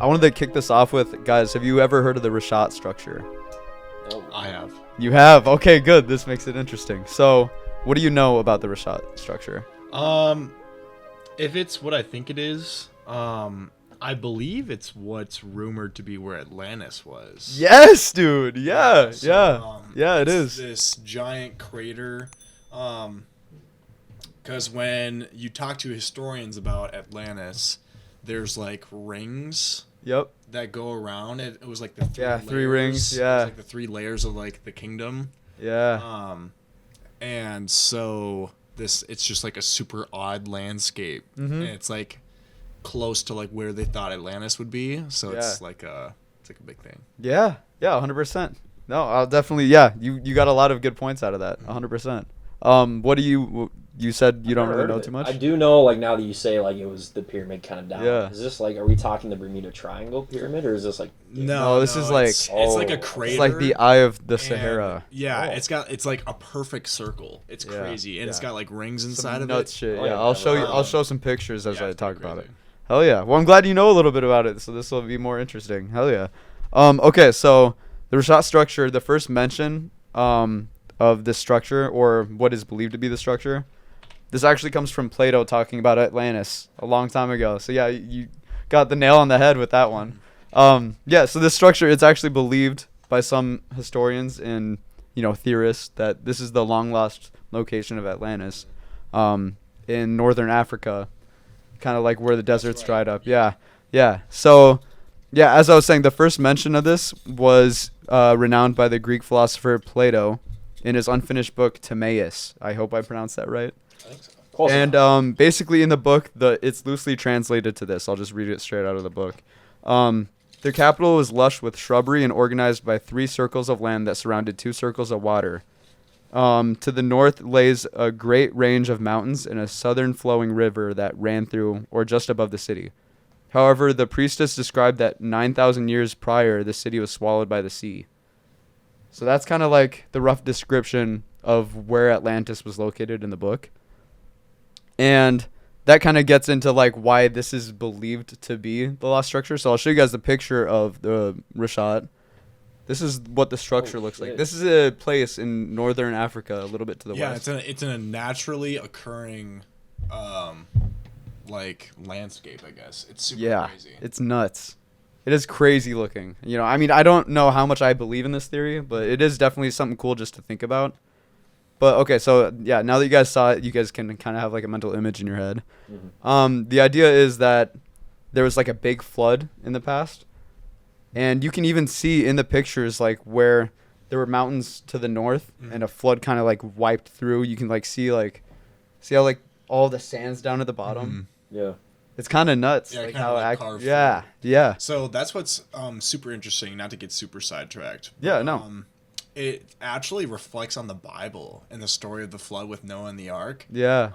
I wanted to kick this off with, guys, have you ever heard of the Rashat structure? Oh, I have. You have? Okay, good. This makes it interesting. So, what do you know about the Rashat structure? If it's what I think it is, I believe it's what's rumored to be where Atlantis was. Yes, dude. Yeah, it it's is. This giant crater. Because when you talk to historians about Atlantis, there's like rings Yep. that go around it. It was like the three layers. 3 rings. It Yeah. was like the 3 layers of like the kingdom. Yeah. And so it's just like a super odd landscape, and it's like close to like where they thought Atlantis would be. So it's like a big thing. Yeah. 100%. No, I'll definitely. Yeah, you got a lot of good points out of that. 100%. What do you said you don't really know too much? I do know, like, now that you say, like, it was the pyramid kind of down. Yeah. Is this, like, are we talking the Bermuda Triangle pyramid, or is this, like... No, this is like... It's like a crater. It's like the Eye of the Sahara. Yeah, it's like a perfect circle. It's crazy, and it's got, like, rings inside of it. Nuts shit, Oh, yeah. yeah. I'll show some pictures as I talk about it. crazy. Hell yeah. Well, I'm glad you know a little bit about it, so this will be more interesting. Hell yeah. Okay, so the Rashat structure, the first mention of this structure, or what is believed to be the structure, this actually comes from Plato talking about Atlantis a long time ago. So yeah, you got the nail on the head with that one. Yeah, so this structure, it's actually believed by some historians and, theorists that this is the long lost location of Atlantis in northern Africa, kind of like where the desert's dried up. Yeah. So, yeah, as I was saying, the first mention of this was renowned by the Greek philosopher Plato in his unfinished book Timaeus. I hope I pronounced that right. And basically in the book, it's loosely translated to this. I'll just read it straight out of the book. Their capital was lush with shrubbery and organized by 3 circles of land that surrounded 2 circles of water. To the north lays a great range of mountains and a southern flowing river that ran through or just above the city. However, the priestess described that 9,000 years prior, the city was swallowed by the sea. So that's kind of like the rough description of where Atlantis was located in the book. And that kind of gets into like why this is believed to be the lost structure. So I'll show you guys the picture of the Rashat. This is what the structure looks like. This is a place in northern Africa, a little bit to the west. Yeah, it's in a naturally occurring like landscape, I guess. It's super crazy. It's nuts. It is crazy looking. I mean, I don't know how much I believe in this theory, but it is definitely something cool just to think about. But okay, so yeah, now that you guys saw it, you guys can kind of have like a mental image in your head. The idea is that there was like a big flood in the past, and you can even see in the pictures like where there were mountains to the north, and a flood kind of like wiped through. You can like see how like all the sand's down at the bottom. Yeah, it's kind of nuts. Yeah, like how carved yeah. So that's what's super interesting. Not to get super sidetracked. Yeah, no. It actually reflects on the Bible and the story of the flood with Noah and the ark. Yeah.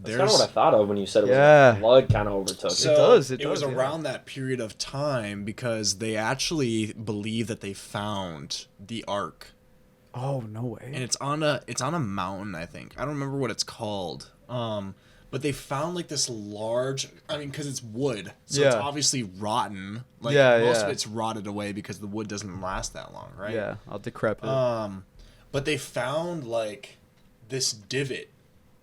That's kind of what I thought of when you said it was like a flood kind of overtook. So it was around that period of time because they actually believe that they found the ark. Oh, no way. And it's on a mountain, I think. I don't remember what it's called. But they found like this large, because it's wood, so it's obviously rotten. Like most of it's rotted away because the wood doesn't last that long, right? Yeah, I'll decrepit. But they found like this divot,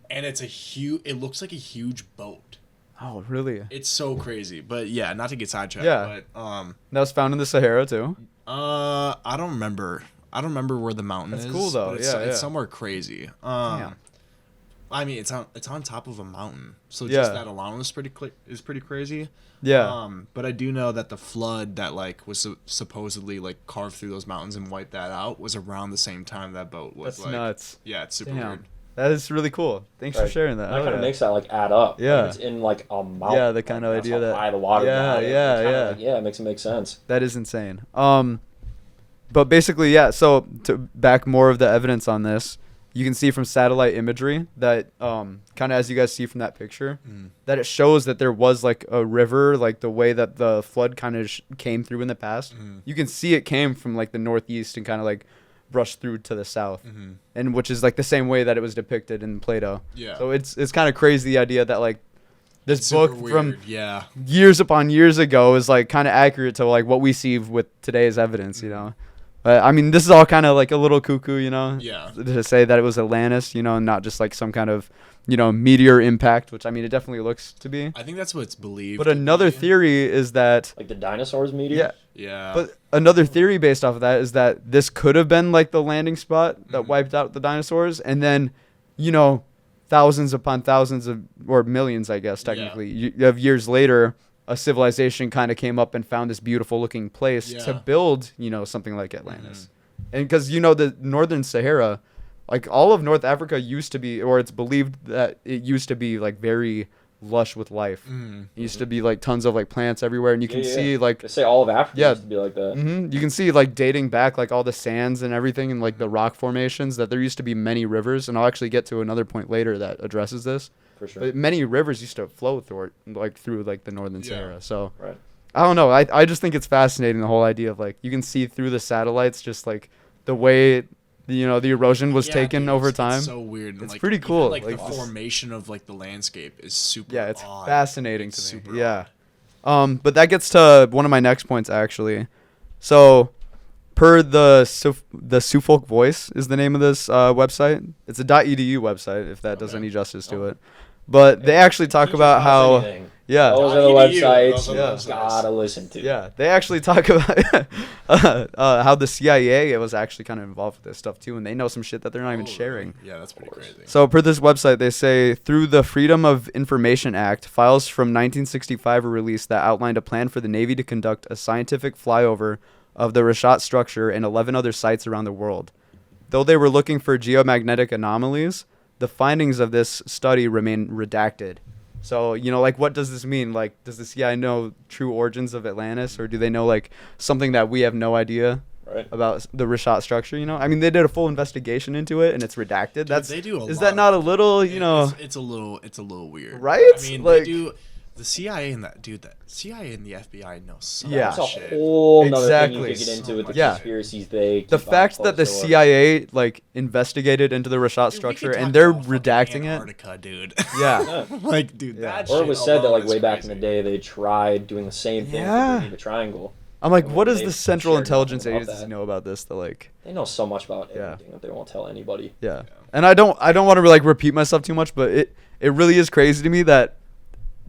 and it looks like a huge boat. Oh, really? It's so crazy. But yeah, not to get sidetracked. Yeah. But that was found in the Sahara too. I don't remember where the mountain is. That's cool though. It's somewhere crazy. Damn. I mean, it's on top of a mountain, so just that alone is pretty crazy. Yeah. But I do know that the flood that like was supposedly like carved through those mountains and wiped that out was around the same time that boat was. That's nuts. Yeah, it's super weird. That is really cool. Thanks for sharing that. That kind of makes that like add up. Yeah. Like, it's in like a mountain. Yeah, the kind of idea that high the water. Yeah. It makes it make sense. That is insane. But basically, yeah. So to back more of the evidence on this. You can see from satellite imagery that kind of as you guys see from that picture, that it shows that there was like a river, like the way that the flood kind of came through in the past. You can see it came from like the northeast and kind of like brushed through to the south, and which is like the same way that it was depicted in Plato. Yeah. So it's kind of crazy the idea that like this book from yeah. years upon years ago is like kind of accurate to like what we see with today's evidence, you know. But I mean, this is all kind of like a little cuckoo, you know. Yeah. To say that it was Atlantis, you know, and not just like some kind of, you know, meteor impact, which I mean, it definitely looks to be. I think that's what's believed. But another theory is that like the dinosaurs meteor. Yeah. Yeah. But another theory based off of that is that this could have been like the landing spot that wiped out the dinosaurs, and then, you know, thousands upon thousands of, or millions, I guess, technically, of years later, a civilization kind of came up and found this beautiful looking place to build, you know, something like Atlantis. And because, you know, the Northern Sahara, like all of North Africa used to be, or it's believed that it used to be like very lush with life. It used to be like tons of like plants everywhere, and you can see like they say all of Africa used to be like that. You can see like dating back like all the sands and everything and like the rock formations that there used to be many rivers, and I'll actually get to another point later that addresses this. For sure. But many rivers used to flow through like the Northern Sahara. So right. I don't know. I just think it's fascinating, the whole idea of like you can see through the satellites just like the way you know the erosion was taken over time. It's so weird. And it's like, pretty cool. Even, like the formation of like the landscape is super. Yeah, it's odd. fascinating It's to me. super Yeah. odd. But that gets to one of my next points actually. So, per the Suffolk Voice is the name of this website. It's a .edu website if that does any justice to it. But they actually talk about how those are the websites you gotta listen to. Yeah, they actually talk about how the CIA was actually kind of involved with this stuff too, and they know some shit that they're not even sharing. Yeah, that's pretty crazy. So per this website, they say through the Freedom of Information Act, files from 1965 were released that outlined a plan for the Navy to conduct a scientific flyover of the Reshat structure and 11 other sites around the world. Though they were looking for geomagnetic anomalies, the findings of this study remain redacted. So, you know, like, what does this mean? Like, does the CIA know true origins of Atlantis, or do they know, like, something that we have no idea about the Reshat structure, you know? I mean, they did a full investigation into it, and it's redacted. Dude, they do is that not a little, you know? It's a little weird. Right? I mean, like, they do... The CIA and the CIA and the FBI know so That's much a shit. whole nother thing you could get into with the Yeah. conspiracies they keep The fact that the closed door. CIA, like, investigated into the Reshat structure, and they're redacting it. Antarctica, dude. Yeah. Like, dude, that Or it was said that, like, way back in crazy. the day, they tried doing the same thing to the Triangle. I'm like, I mean, what does they the Central shared Intelligence nothing about Agency that. know about this? That, like, They know so much about everything that they won't tell anybody. Yeah. And I don't want to like repeat myself too much, but it really is crazy to me that,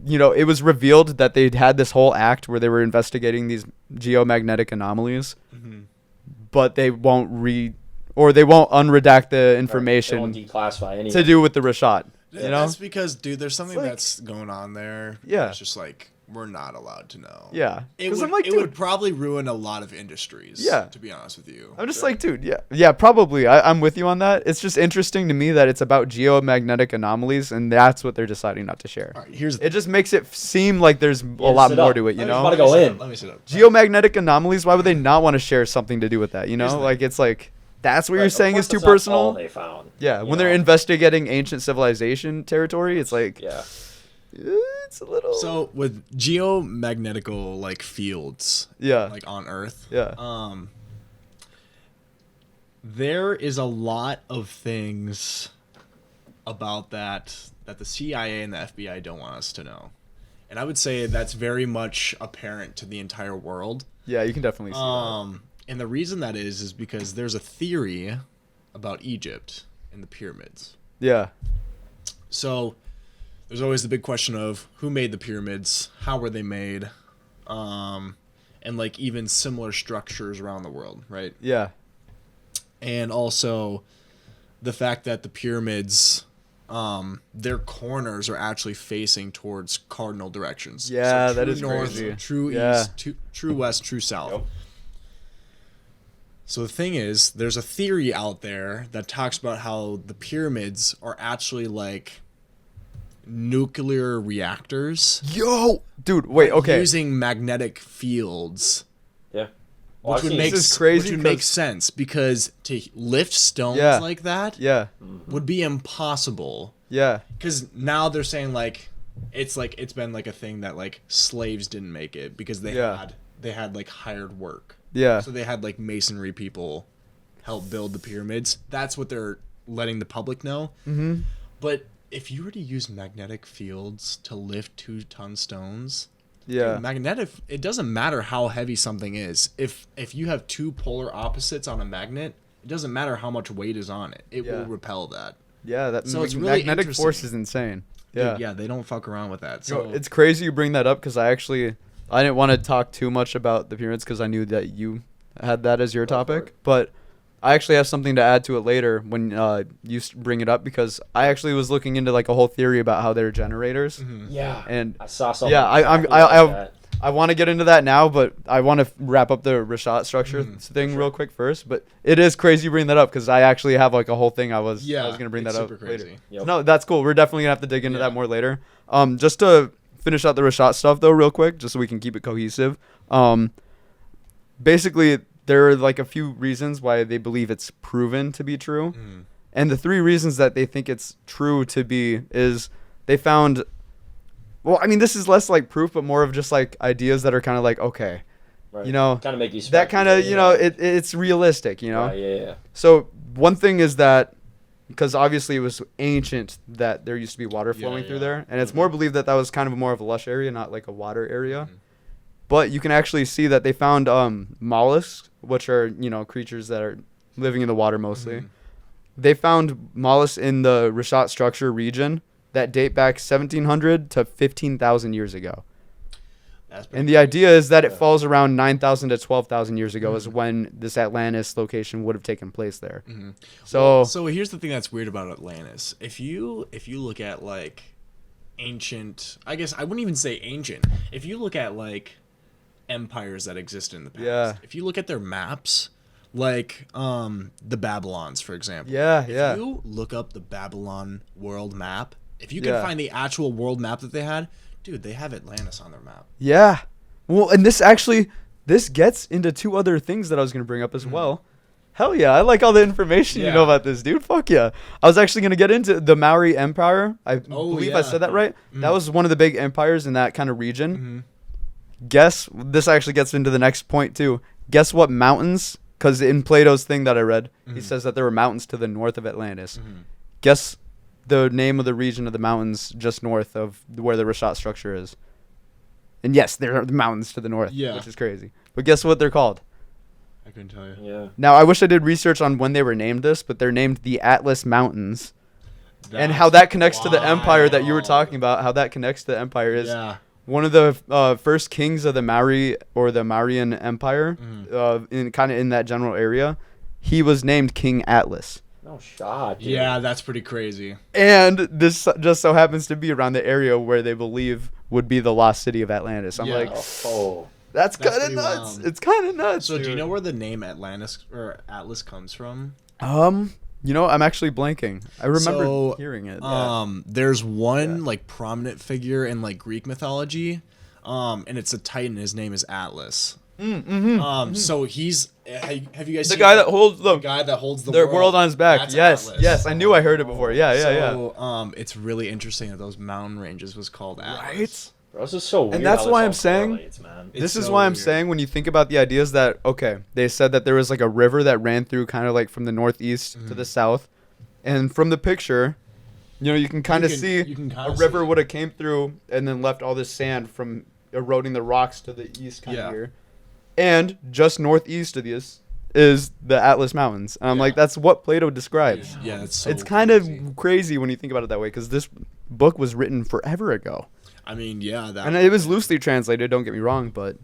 you know, it was revealed that they'd had this whole act where they were investigating these geomagnetic anomalies, but they won't unredact the information They won't declassify anything. to do with the Reshat. Yeah, You know? that's because, dude, there's something like- that's going on there. Yeah. It's just like, we're not allowed to know. Yeah. It 'Cause would, I'm like, it dude, would probably ruin a lot of industries. Yeah. To be honest with you. I'm just like, dude, yeah, probably. I'm with you on that. It's just interesting to me that it's about geomagnetic anomalies, and that's what they're deciding not to share. All right, here's It just makes it seem like there's a lot more to it, you know? Gotta go in. Let me sit up. Geomagnetic anomalies, why would they not want to share something to do with that, you Here's know? the Like, it's like, that's what Right, you're of saying course is too that's not all personal? they found. Yeah, you when they're know? investigating ancient civilization territory, it's like, Yeah. it's a little... So with geomagnetical like fields, Yeah. like on Earth, Yeah. there is a lot of things about that the CIA and the FBI don't want us to know, and I would say that's very much apparent to the entire world. Yeah, you can definitely see that. And the reason that is because there's a theory about Egypt and the pyramids. Yeah. So there's always the big question of who made the pyramids, how were they made, and like even similar structures around the world, right? Yeah. And also the fact that the pyramids, their corners are actually facing towards cardinal directions. Yeah, So that true is north, crazy. True Yeah. east, true west, true south. Yep. So the thing is, there's a theory out there that talks about how the pyramids are actually like nuclear reactors. Yo! Dude, wait, okay. Using magnetic fields. Yeah. Well, Which I've would seen- make This is crazy which would make 'cause- sense because to lift stones Yeah. like that Yeah. would be impossible. Yeah. Because now they're saying like it's been like a thing that like slaves didn't make it because they had like hired work. Yeah. So they had like masonry people help build the pyramids. That's what they're letting the public know. Mm-hmm. But if you were to use magnetic fields to lift 2-ton stones, Yeah. magnetic, it doesn't matter how heavy something is. If you have two polar opposites on a magnet, it doesn't matter how much weight is on it. It will repel that. Yeah, that so it's really magnetic force is insane. Yeah. Dude, yeah, they don't fuck around with that. So it's crazy you bring that up because I didn't want to talk too much about the pyramids because I knew that you had that as your topic, but I actually have something to add to it later when you bring it up because I actually was looking into like a whole theory about how they're generators. Mm-hmm. Yeah, and I saw something. Yeah, I want to get into that now, but I want to wrap up the Rashat structure thing real quick first. But it is crazy you bring that up because I actually have like a whole thing I was gonna bring that up later. Yep. No, that's cool. We're definitely gonna have to dig into that more later. Just to finish out the Rashat stuff though, real quick, just so we can keep it cohesive. Basically, there are like a few reasons why they believe it's proven to be true, and the 3 reasons that they think it's true to be is they found. Well, I mean, this is less like proof, but more of just like ideas that are kind of like, okay, you know, kind of make you that kind of, you know, it's realistic, you know? Right, yeah. So one thing is that, because obviously it was ancient that there used to be water flowing through there. And it's more believed that that was kind of more of a lush area, not like a water area. But you can actually see that they found mollusks, which are, you know, creatures that are living in the water mostly. They found mollusks in the Rashat structure region that date back 1,700 to 15,000 years ago. And the idea is that it falls around 9,000 to 12,000 years ago is when this Atlantis location would have taken place there. So here's the thing that's weird about Atlantis. If you look at like ancient, I guess I wouldn't even say ancient. If you look at like empires that existed in the past, if you look at their maps, like the Babylons, for example. If you look up the Babylon world map, if you can find the actual world map that they had, dude, they have Atlantis on their map. Yeah. Well, and this gets into 2 other things that I was going to bring up as well. Hell yeah, I like all the information you know about this, dude. Fuck yeah. I was actually going to get into the Maori Empire. I believe I said that right. That was one of the big empires in that kind of region. Guess, this actually gets into the next point too. Guess what mountains, because in Plato's thing that I read, he says that there were mountains to the north of Atlantis. Guess the name of the region of the mountains just north of where the Rashat structure is. And yes, there are the mountains to the north, which is crazy. But guess what they're called? I couldn't tell you. Yeah. Now, I wish I did research on when they were named this, but they're named the Atlas Mountains. And how that connects to the empire that you were talking about, how that connects to the empire is one of the first kings of the Maori or the Mauryan Empire, in that general area. He was named King Atlas. No shot, dude. Yeah, that's pretty crazy. And this just so happens to be around the area where they believe would be the lost city of Atlantis. I'm like, that's kind of nuts. Wild. It's kind of nuts. So, do you know where the name Atlantis or Atlas comes from? You know, I'm actually blanking. I remember hearing it. There's one like prominent figure in like Greek mythology, and it's a Titan. His name is Atlas. So he's. Have you guys the seen guy that holds the world on his back? That's Yes, Atlas. yes, I knew I heard it before. Yeah. So, it's really interesting that those mountain ranges was called Atlas. Right. Bro, this is so weird. And that's why I'm saying. This is why I'm saying when you think about the ideas that they said that there was like a river that ran through kind of like from the northeast to the south, and from the picture, you know, you can kind of see a river would have came through and then left all this sand from eroding the rocks to the east kind of here. And just northeast of this is the Atlas Mountains. And I'm like, that's what Plato describes. Yeah, it's kind of crazy when you think about it that way, because this book was written forever ago. I mean, and it was loosely translated, don't get me wrong, but...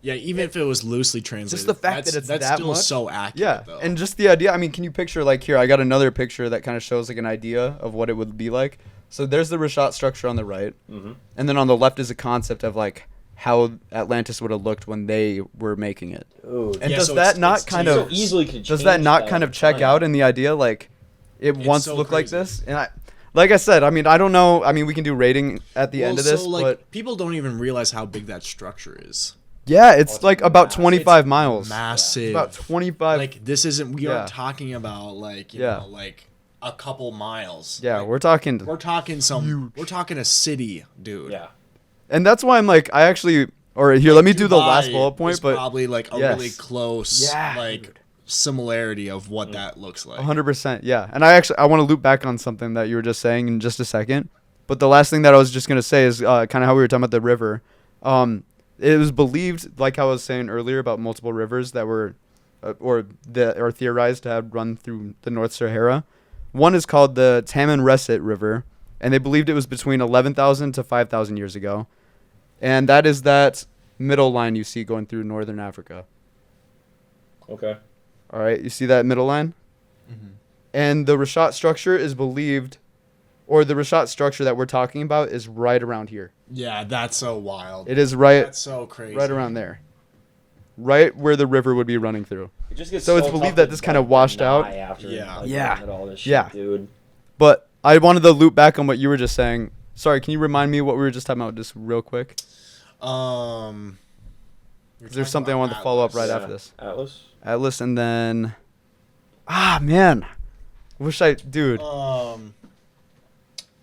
Yeah, even if it was loosely translated, just the fact that it's that's that still much, so accurate, though. And just the idea, I mean, can you picture, like, here, I got another picture that kind of shows, like, an idea of what it would be like. So there's the Rashat structure on the right, and then on the left is a concept of, like, how Atlantis would have looked when they were making it. Ooh. And does that not kind of check out in the idea, like, it once looked like this? And like I said, I mean, I don't know. I mean, we can do rating at the end of this, but people don't even realize how big that structure is. Yeah, it's like about 25 miles. Massive. It's about 25. Like, this isn't, we aren't talking about, like, you know, like a couple miles. Yeah, like, we're talking a city, dude. Yeah. And that's why I'm like, let me do the last bullet point. But probably like a really close, like similarity of what that looks like. 100%, yeah. And I want to loop back on something that you were just saying in just a second. But the last thing that I was just going to say is kind of how we were talking about the river. It was believed, like I was saying earlier, about multiple rivers that were, or theorized to have run through the North Sahara. One is called the Tamanrasset River, and they believed it was between 11,000 to 5,000 years ago. And that is that middle line you see going through northern Africa. Okay. All right, you see that middle line? Mm-hmm. And the Rashat structure is believed, or the Rashat structure that we're talking about is right around here. Yeah, that's so wild. It is right. That's so crazy. Right around there. Right where the river would be running through. It just gets so it's believed that this kind of washed out. After, all this shit, yeah. Dude. But I wanted to loop back on what you were just saying. Sorry, can you remind me what we were just talking about just real quick? There's something I wanted to follow up right after this. Atlas, and then... man. Dude.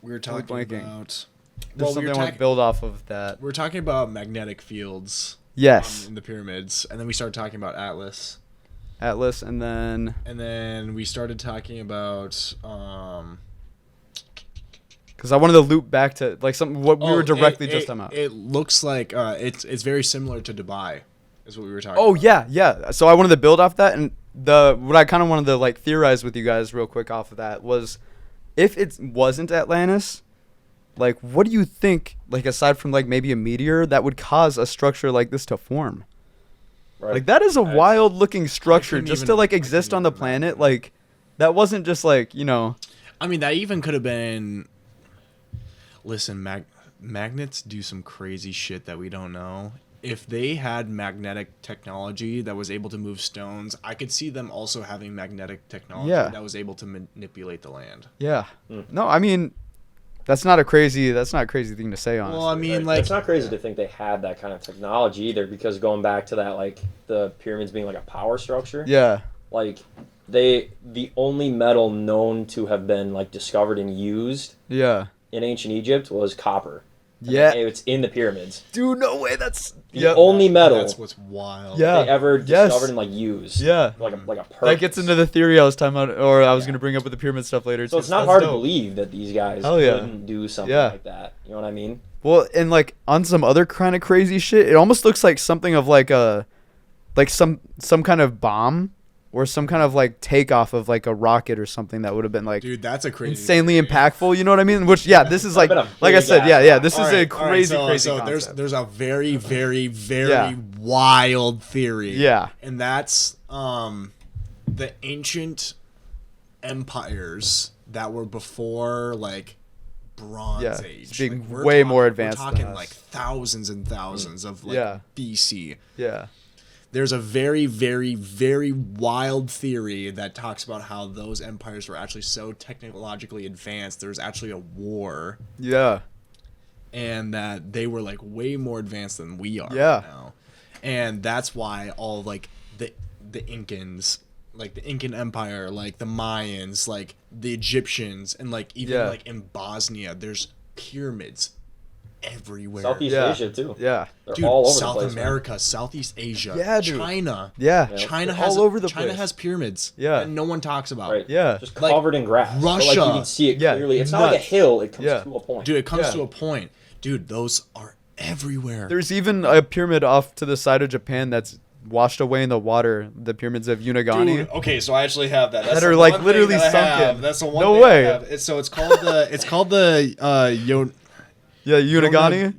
We were talking about... There's something I want to build off of that. We're talking about magnetic fields. Yes. In the pyramids. And then we started talking about Atlas. And then... And then we started talking about... Because I wanted to loop back to like something what we were directly just talking about. It looks like it's very similar to Dubai, is what we were talking about. Oh yeah. So I wanted to build off that, and what I kind of wanted to like theorize with you guys real quick off of that was, if it wasn't Atlantis, like what do you think? Like aside from like maybe a meteor that would cause a structure like this to form. Right. Like that is a wild looking structure just to like exist on the planet. Like that wasn't just like I mean that even could have been. Listen, magnets do some crazy shit that we don't know. If they had magnetic technology that was able to move stones, I could see them also having magnetic technology that was able to manipulate the land. Yeah. No, I mean, that's not a crazy thing to say, honestly. Well, I mean, it's not crazy to think they had that kind of technology either, because going back to that, like the pyramids being like a power structure. Yeah. Like the only metal known to have been like discovered and used. Yeah. In ancient Egypt was copper. Yeah. It's in the pyramids. Dude, no way. That's the only metal. That's what's wild. Yeah. They ever discovered and like used. Yeah. Like a purpose. That gets into the theory I was talking about, or I was going to bring up with the pyramid stuff later. So it's not hard to believe that these guys couldn't do something like that. You know what I mean? Well, and like on some other kind of crazy shit, it almost looks like something of like some kind of bomb. Or some kind of like takeoff of like a rocket or something that would have been like, dude, that's a crazy, insanely impactful. You know what I mean? Which this is like I said, this is a crazy, crazy. So concept. there's a very, very, very wild theory. Yeah, and that's the ancient empires that were before like Bronze Age, being like, way more advanced. We're talking like thousands and thousands of like BC. Yeah. There's a very, very, very wild theory that talks about how those empires were actually so technologically advanced. There was actually a war. Yeah. And that they were like way more advanced than we are right now. And that's why all like the Incans, like the Incan Empire, like the Mayans, like the Egyptians, and like even like in Bosnia, there's pyramids everywhere. Southeast Asia too. Yeah. Dude, all over South America, Southeast Asia. Yeah, dude. China. Yeah. China has all over the China place. has pyramids. Yeah. And no one talks about. Right. Yeah. Just covered in grass. Russia. But, like, you can see it clearly. It's not like a hill. It comes to a point. Dude, it comes to a point. Dude, those are everywhere. There's even a pyramid off to the side of Japan that's washed away in the water. The pyramids of Unagani. Dude, okay, so I actually have that. That's that are like literally sunken. That's the one. No thing way. I have. So it's called the Unagani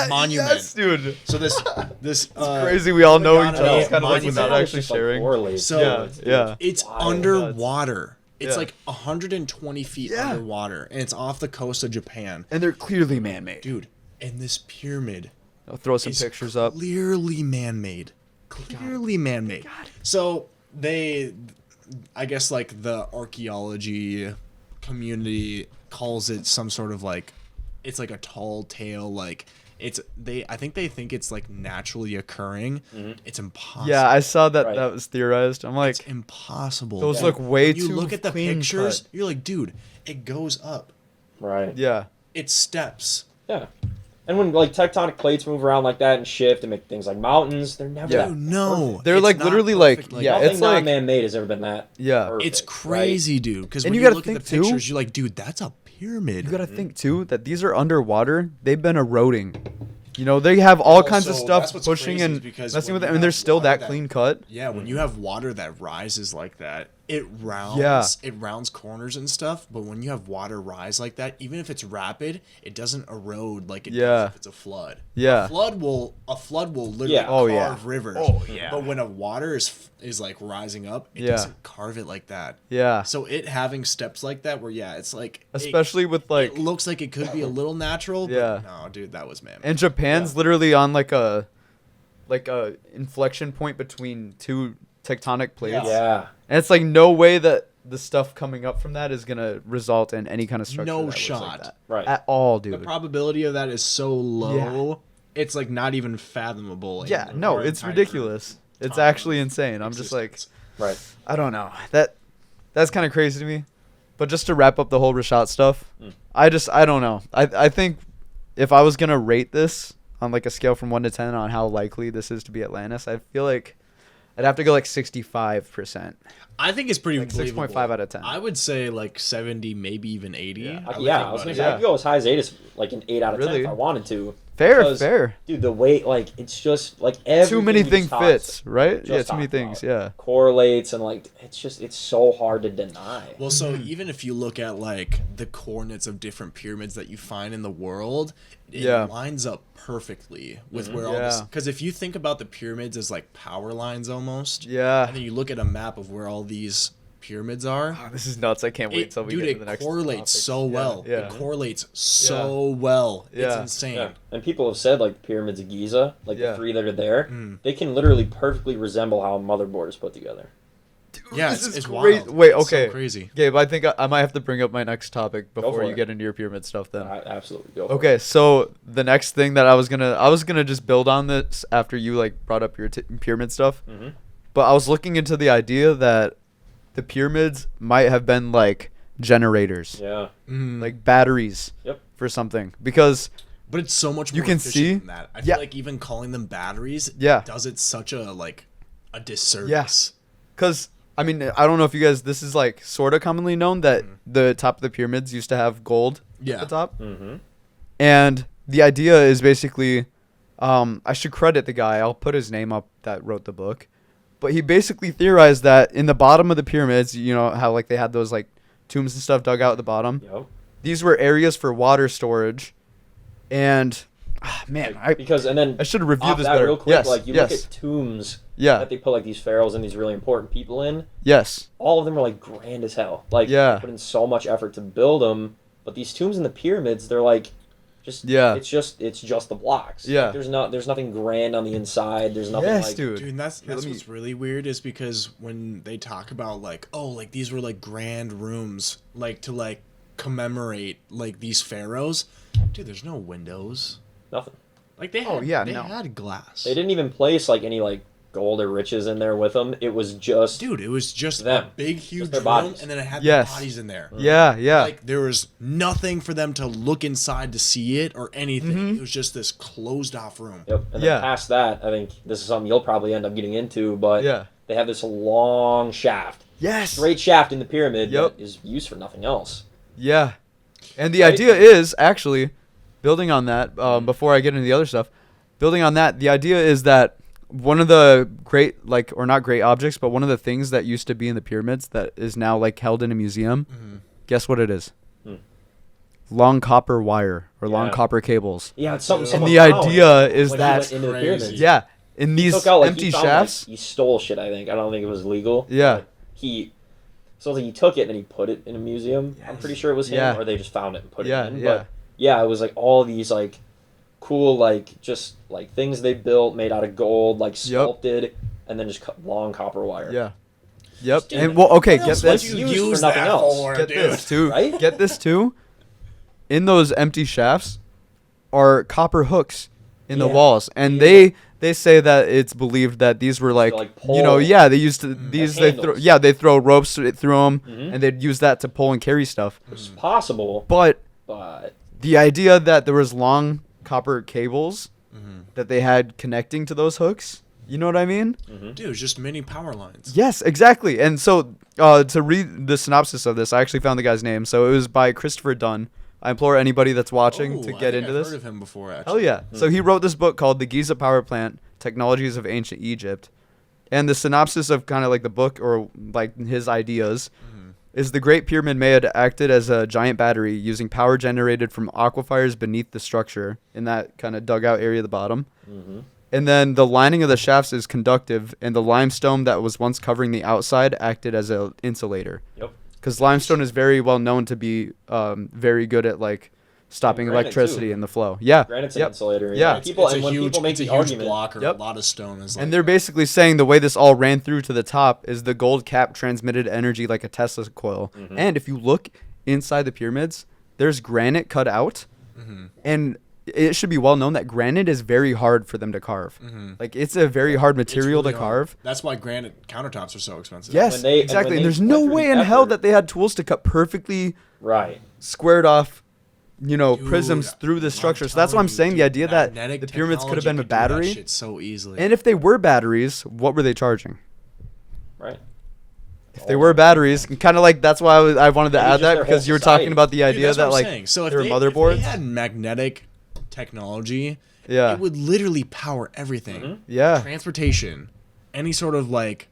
monument. Yes, dude. So this it's crazy. We all know each other, kind of like without Monument. actually sharing. So yeah, it's underwater. It's Yeah. like 120 feet underwater, and it's off the coast of Japan. and they're clearly man-made. Dude, and this pyramid I'll throw some pictures up. clearly man-made. Clearly man-made. So I guess like the archaeology community calls it some sort of like, it's like a tall tale, like I think they think it's like naturally occurring. It's impossible. Yeah, I saw that that was theorized. I'm like, it's impossible. those look way when too you look at the clean pictures, cut. you're like, dude, it goes up. Right. Yeah. It steps. Yeah. And when like tectonic plates move around like that and shift and make things like mountains, they're never that no, they're like literally like yeah, nothing it's like man-made has ever been that. Yeah, perfect, it's crazy, right? dude. Because and when you you gotta look at the think, pictures, too, you're like, dude, that's a pyramid. You gotta think too that these are underwater. They've been eroding. You know, they have all kinds of stuff pushing and messing with it, and they're still that clean cut. Yeah, when you have water that rises like that, it rounds. Yeah. It rounds corners and stuff. But when you have water rise like that, even if it's rapid, it doesn't erode like it does if it's a flood. Yeah. A flood will literally carve rivers. Oh yeah. But when a water is like rising up, it doesn't carve it like that. Yeah. So it having steps like that, where it's like, especially with like, it looks like it could be a little natural. Yeah. But no, dude, that was man. And Japan's literally on like a inflection point between two tectonic plates. Yeah. And it's like no way that the stuff coming up from that is gonna result in any kind of structure. No that shot. looks like that. Right. At all, dude. The probability of that is so low. It's like not even fathomable. Yeah, no, it's ridiculous. It's actually insane. I'm just like, right. I don't know. That's kind of crazy to me. But just to wrap up the whole Rashat stuff, I don't know. I think if I was gonna rate this on like a scale from 1 to 10 on how likely this is to be Atlantis, I feel like I'd have to go like 65%. I think it's pretty like 6.5 out of 10. I would say like 70, maybe even 80. Yeah, I was gonna say I could go as high as 8, as like an 8 out of 10 if I wanted to. Fair. Dude, the weight, like, it's just like everything. Too many things fits, right? Yeah, too many things. Yeah. Correlates and like it's so hard to deny. Well, so even if you look at like the coordinates of different pyramids that you find in the world, it lines up perfectly with where all this. Because if you think about the pyramids as like power lines almost, and then you look at a map of where all these pyramids are. Oh, this is nuts. I can't wait till we get to the next Dude, it correlates so well. Yeah. It correlates so well. It's insane. Yeah. And people have said like the Pyramids of Giza, like the 3 that are there, they can literally perfectly resemble how a motherboard is put together. Dude, yeah, it's wild. Wait, okay. It's so crazy. Gabe, I think I might have to bring up my next topic before you get into your pyramid stuff then. Absolutely. Go for okay, it. so the next thing that I was gonna just build on this after you like brought up your pyramid stuff. But I was looking into the idea that the pyramids might have been like generators. Yeah. Like batteries. For something. Because but it's so much more you can efficient see than that. I feel like even calling them batteries does it such a disservice. Yes. Cuz I mean, I don't know if you guys, this is like sort of commonly known that the top of the pyramids used to have gold at the top. And the idea is basically, I should credit the guy. I'll put his name up that wrote the book. But he basically theorized that in the bottom of the pyramids, you know how like they had those like tombs and stuff dug out at the bottom. These were areas for water storage, and man, I should have reviewed this better. Real quick, like you look at tombs that they put like these pharaohs and these really important people in. Yes. All of them are like grand as hell. Like put in so much effort to build them, but these tombs in the pyramids, they're like. It's just the blocks. Yeah. Like, there's nothing grand on the inside. There's nothing like dude. Dude, that's what's really weird is because when they talk about like, oh, like these were like grand rooms, like to like commemorate like these pharaohs, dude, there's no windows. Nothing. Like they had glass. They didn't even place like any like gold or riches in there with them. It was just them. A big huge room, bodies. and then it had their bodies in there. Yeah. Like there was nothing for them to look inside to see it or anything. It was just this closed off room. Yep. And then past that, I think this is something you'll probably end up getting into, but they have this long shaft. Yes. Straight shaft in the pyramid that is used for nothing else. Yeah. And the idea is actually building on that, before I get into the other stuff, building on that, the idea is that one of the great, like, or not great objects, but one of the things that used to be in the pyramids that is now, like, held in a museum, guess what it is? Long copper wire or long copper cables. Yeah, it's something. And the idea is that, into the pyramids. in these out, empty shafts. He stole shit, I think. I don't think it was legal. Yeah. So he took it and then he put it in a museum. I'm pretty sure it was him, or they just found it and put it in. But it was, like, all these, like, cool, like, just like things they built made out of gold, like sculpted, and then just long copper wire. Yep. And well, okay, get this. Use for nothing else. Get this too. Right? Get this too. In those empty shafts are copper hooks in the walls, and they say that it's believed that these were like they used to these they throw ropes through them, and they'd use that to pull and carry stuff. Which is possible, but the idea that there was long copper cables that they had connecting to those hooks. You know what I mean? Dude, it's just mini power lines. Yes, exactly. And so to read the synopsis of this, I actually found the guy's name. So it was by Christopher Dunn. I implore anybody that's watching to get into this. I've heard of him before, actually. Hell yeah. So he wrote this book called The Giza Power Plant, Technologies of Ancient Egypt. And the synopsis of kind of like the book or like his ideas is the Great Pyramid may have acted as a giant battery using power generated from aquifers beneath the structure in that kind of dugout area at the bottom. And then the lining of the shafts is conductive, and the limestone that was once covering the outside acted as an insulator. Yep. Because limestone is very well known to be very good at like stopping electricity in the flow. Yeah. Granite's an insulator. Yeah. It's a huge block or a lot of stone. Is like and they're basically saying the way this all ran through to the top is the gold cap transmitted energy like a Tesla coil. And if you look inside the pyramids, there's granite cut out, and it should be well known that granite is very hard for them to carve. Like it's a very hard material really to carve. hard. That's why granite countertops are so expensive. Yes, exactly. And there's no way in hell that they had tools to cut perfectly squared off, prisms through the structure. So that's what I'm saying. The idea that the pyramids could have been a battery. Shit so easily. And if they were batteries, what were they charging? Right. If they were batteries, kind of like that's why I wanted to add that because you were talking about the idea that like so they were motherboards. If they had magnetic technology, it would literally power everything. Yeah. Transportation, any sort of like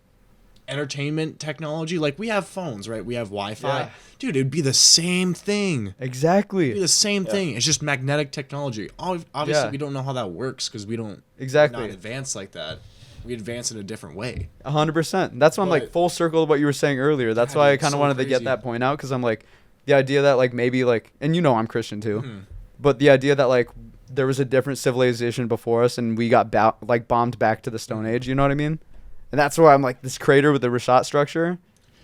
entertainment technology. Like we have phones, right? We have Wi-Fi. Yeah. Dude, it'd be the same thing. Exactly. It'd be the same thing. It's just magnetic technology. Obviously, we don't know how that works because we don't not advance like that. We advance in a different way. 100%. That's why I'm like full circle of what you were saying earlier. That's why I kind of wanted to get that point out because I'm like the idea that like maybe like, and I'm Christian too, but the idea that like there was a different civilization before us and we got bombed back to the Stone Age. You know what I mean? And that's why I'm like this crater with the Rashat structure.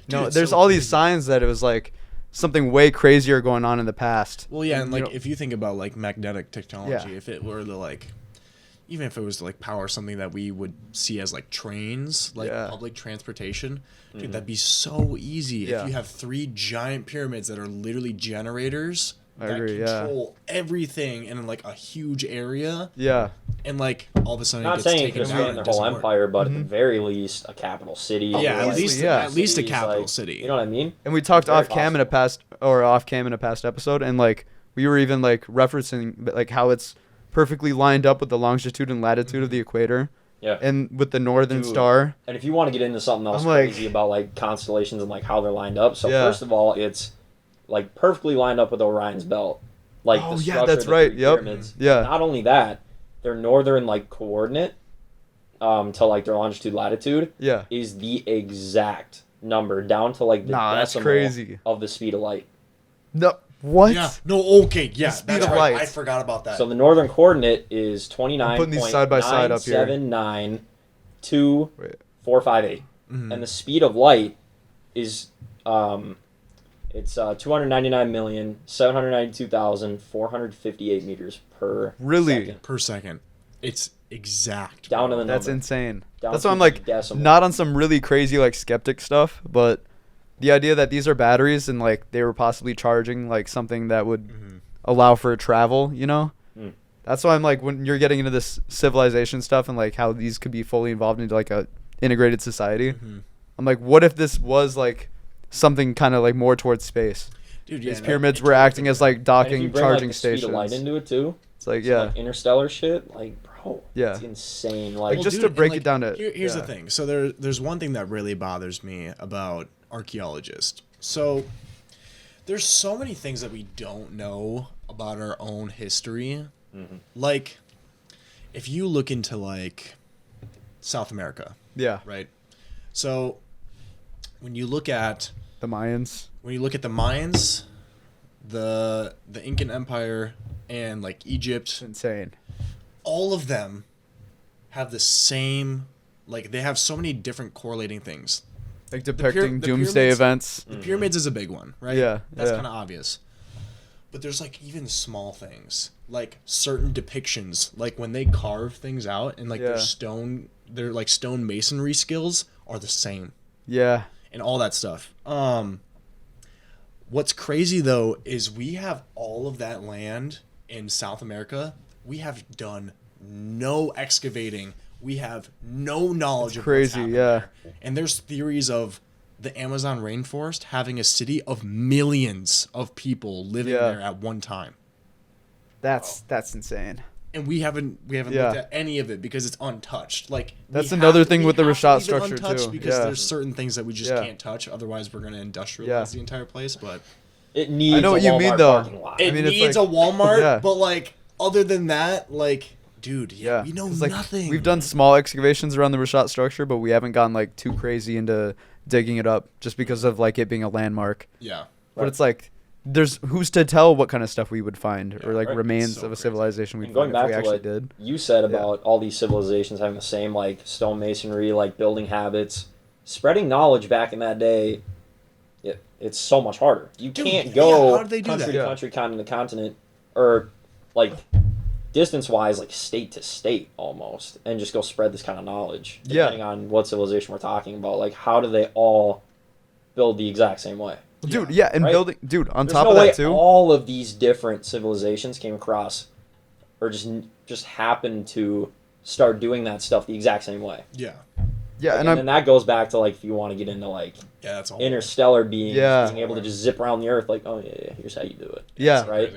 Dude, There's all these signs that it was like something way crazier going on in the past. Well, yeah, and like if you think about like magnetic technology, if it were to like, even if it was to like power something that we would see as like trains, like public transportation, dude, that'd be so easy if you have 3 giant pyramids that are literally generators that control everything in like a huge area. Yeah. And like all of a sudden, not it gets saying taken it's out their whole empire, but at the very least, a capital city. Yeah, at least a capital city. You know what I mean? And we talked off cam in a past episode, and like we were even like referencing like how it's perfectly lined up with the longitude and latitude of the equator. Yeah. And with the northern star. And if you want to get into something else crazy about like constellations and like how they're lined up, so first of all, it's like perfectly lined up with Orion's belt. Like the structure that's of the right. Pyramids. Yeah. Not only that, their northern like coordinate to like their longitude latitude is the exact number down to like the decimal of the speed of light. No. What? Yeah. No. Okay. Yeah. That's right. I forgot about that. So the northern coordinate is 29.9792458, and the speed of light is it's 299,792,458 meters per second. Per second. It's exact. Down to the number. That's insane. That's why I'm like not on some really crazy like skeptic stuff, but the idea that these are batteries and like they were possibly charging like something that would allow for travel, that's why I'm like when you're getting into this civilization stuff and like how these could be fully involved into like a integrated society, I'm like, what if this was like something kind of like more towards space? Dude, these pyramids were acting as like docking charging stations. Speed of light into it too. It's like like interstellar shit, like bro, it's insane. Like just to break it down to here's the thing. So there's one thing that really bothers me about archaeologists. So there's so many things that we don't know about our own history. Like if you look into like South America, right? So when you look at the Mayans, the Incan Empire and like Egypt, it's insane. All of them have the same, like they have so many different correlating things. Like depicting doomsday events. The pyramids is a big one, right? Yeah. That's kind of obvious. But there's like even small things, like certain depictions, like when they carve things out and like their stone masonry skills are the same. Yeah. And all that stuff. What's crazy though is we have all of that land in South America we have done no excavating. We have no knowledge of crazy, what's happened there. And there's theories of the Amazon rainforest having a city of millions of people living there at one time. That's insane. And we haven't looked at any of it because it's untouched. Like that's another thing with the Rashat structure too. Because there's certain things that we just can't touch. Otherwise, we're gonna industrialize the entire place. But it needs. I know what you mean though. It needs a Walmart, but like other than that, like. Dude, we know nothing. Like, we've done small excavations around the Rashat structure, but we haven't gone like too crazy into digging it up just because of like it being a landmark. Yeah. But it's like there's who's to tell what kind of stuff we would find or like remains of a civilization we'd find if we actually did. You said about all these civilizations having the same like stonemasonry, like building habits, spreading knowledge back in that day. It's so much harder. You can't go country to country, continent to continent, or like. Distance-wise, like state to state almost, and just go spread this kind of knowledge, depending on what civilization we're talking about. Like, how do they all build the exact same way? Dude, and building... Dude, on There's top no of that, too... all of these different civilizations came across, or just happened to start doing that stuff the exact same way. Yeah. Yeah, like, and then that goes back to, like, if you want to get into, like, that's interstellar beings being able to just zip around the Earth, like, oh, yeah, here's how you do it. Yeah. Right?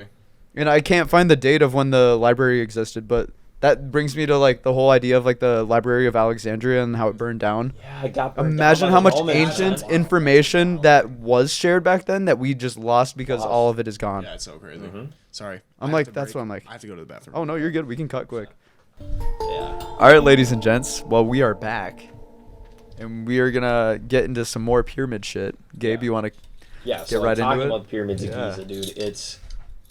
And I can't find the date of when the library existed, but that brings me to like the whole idea of like the Library of Alexandria and how it burned down. Yeah, it got burned down. Imagine how much ancient information that was shared back then that we just lost because all of it is gone. Yeah, it's so crazy. Sorry. I'm like, that's what I'm like. I have to go to the bathroom. Oh, no, you're good. We can cut quick. Yeah. All right, ladies and gents. Well, we are back. And we are going to get into some more pyramid shit. Gabe, you want to get right into it? Talking about the Pyramids of Giza, dude, it's...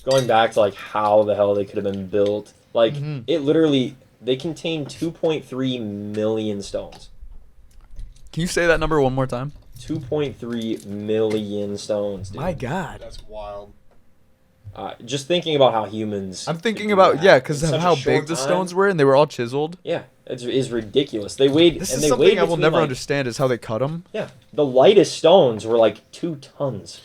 Going back to, like, how the hell they could have been built. Like, it literally... They contain 2.3 million stones. Can you say that number one more time? 2.3 million stones, dude. My God. That's wild. Just thinking about how humans... I'm thinking about... Yeah, because of how big the stones were, and they were all chiseled. Yeah, it's ridiculous. They weighed... This is something I will never understand, is how they cut them. Yeah. The lightest stones were, like, 2 tons.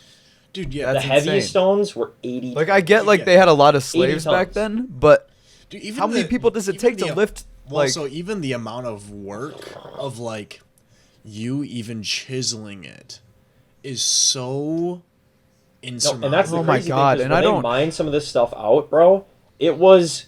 Dude, yeah, the heaviest stones were 80. Like I get, like they had a lot of slaves back then, but dude, how many people does it take to lift? Well, so even the amount of work of like you even chiseling it is so insurmountable. And that's the crazy thing, and when they mined some of this stuff out, bro, it was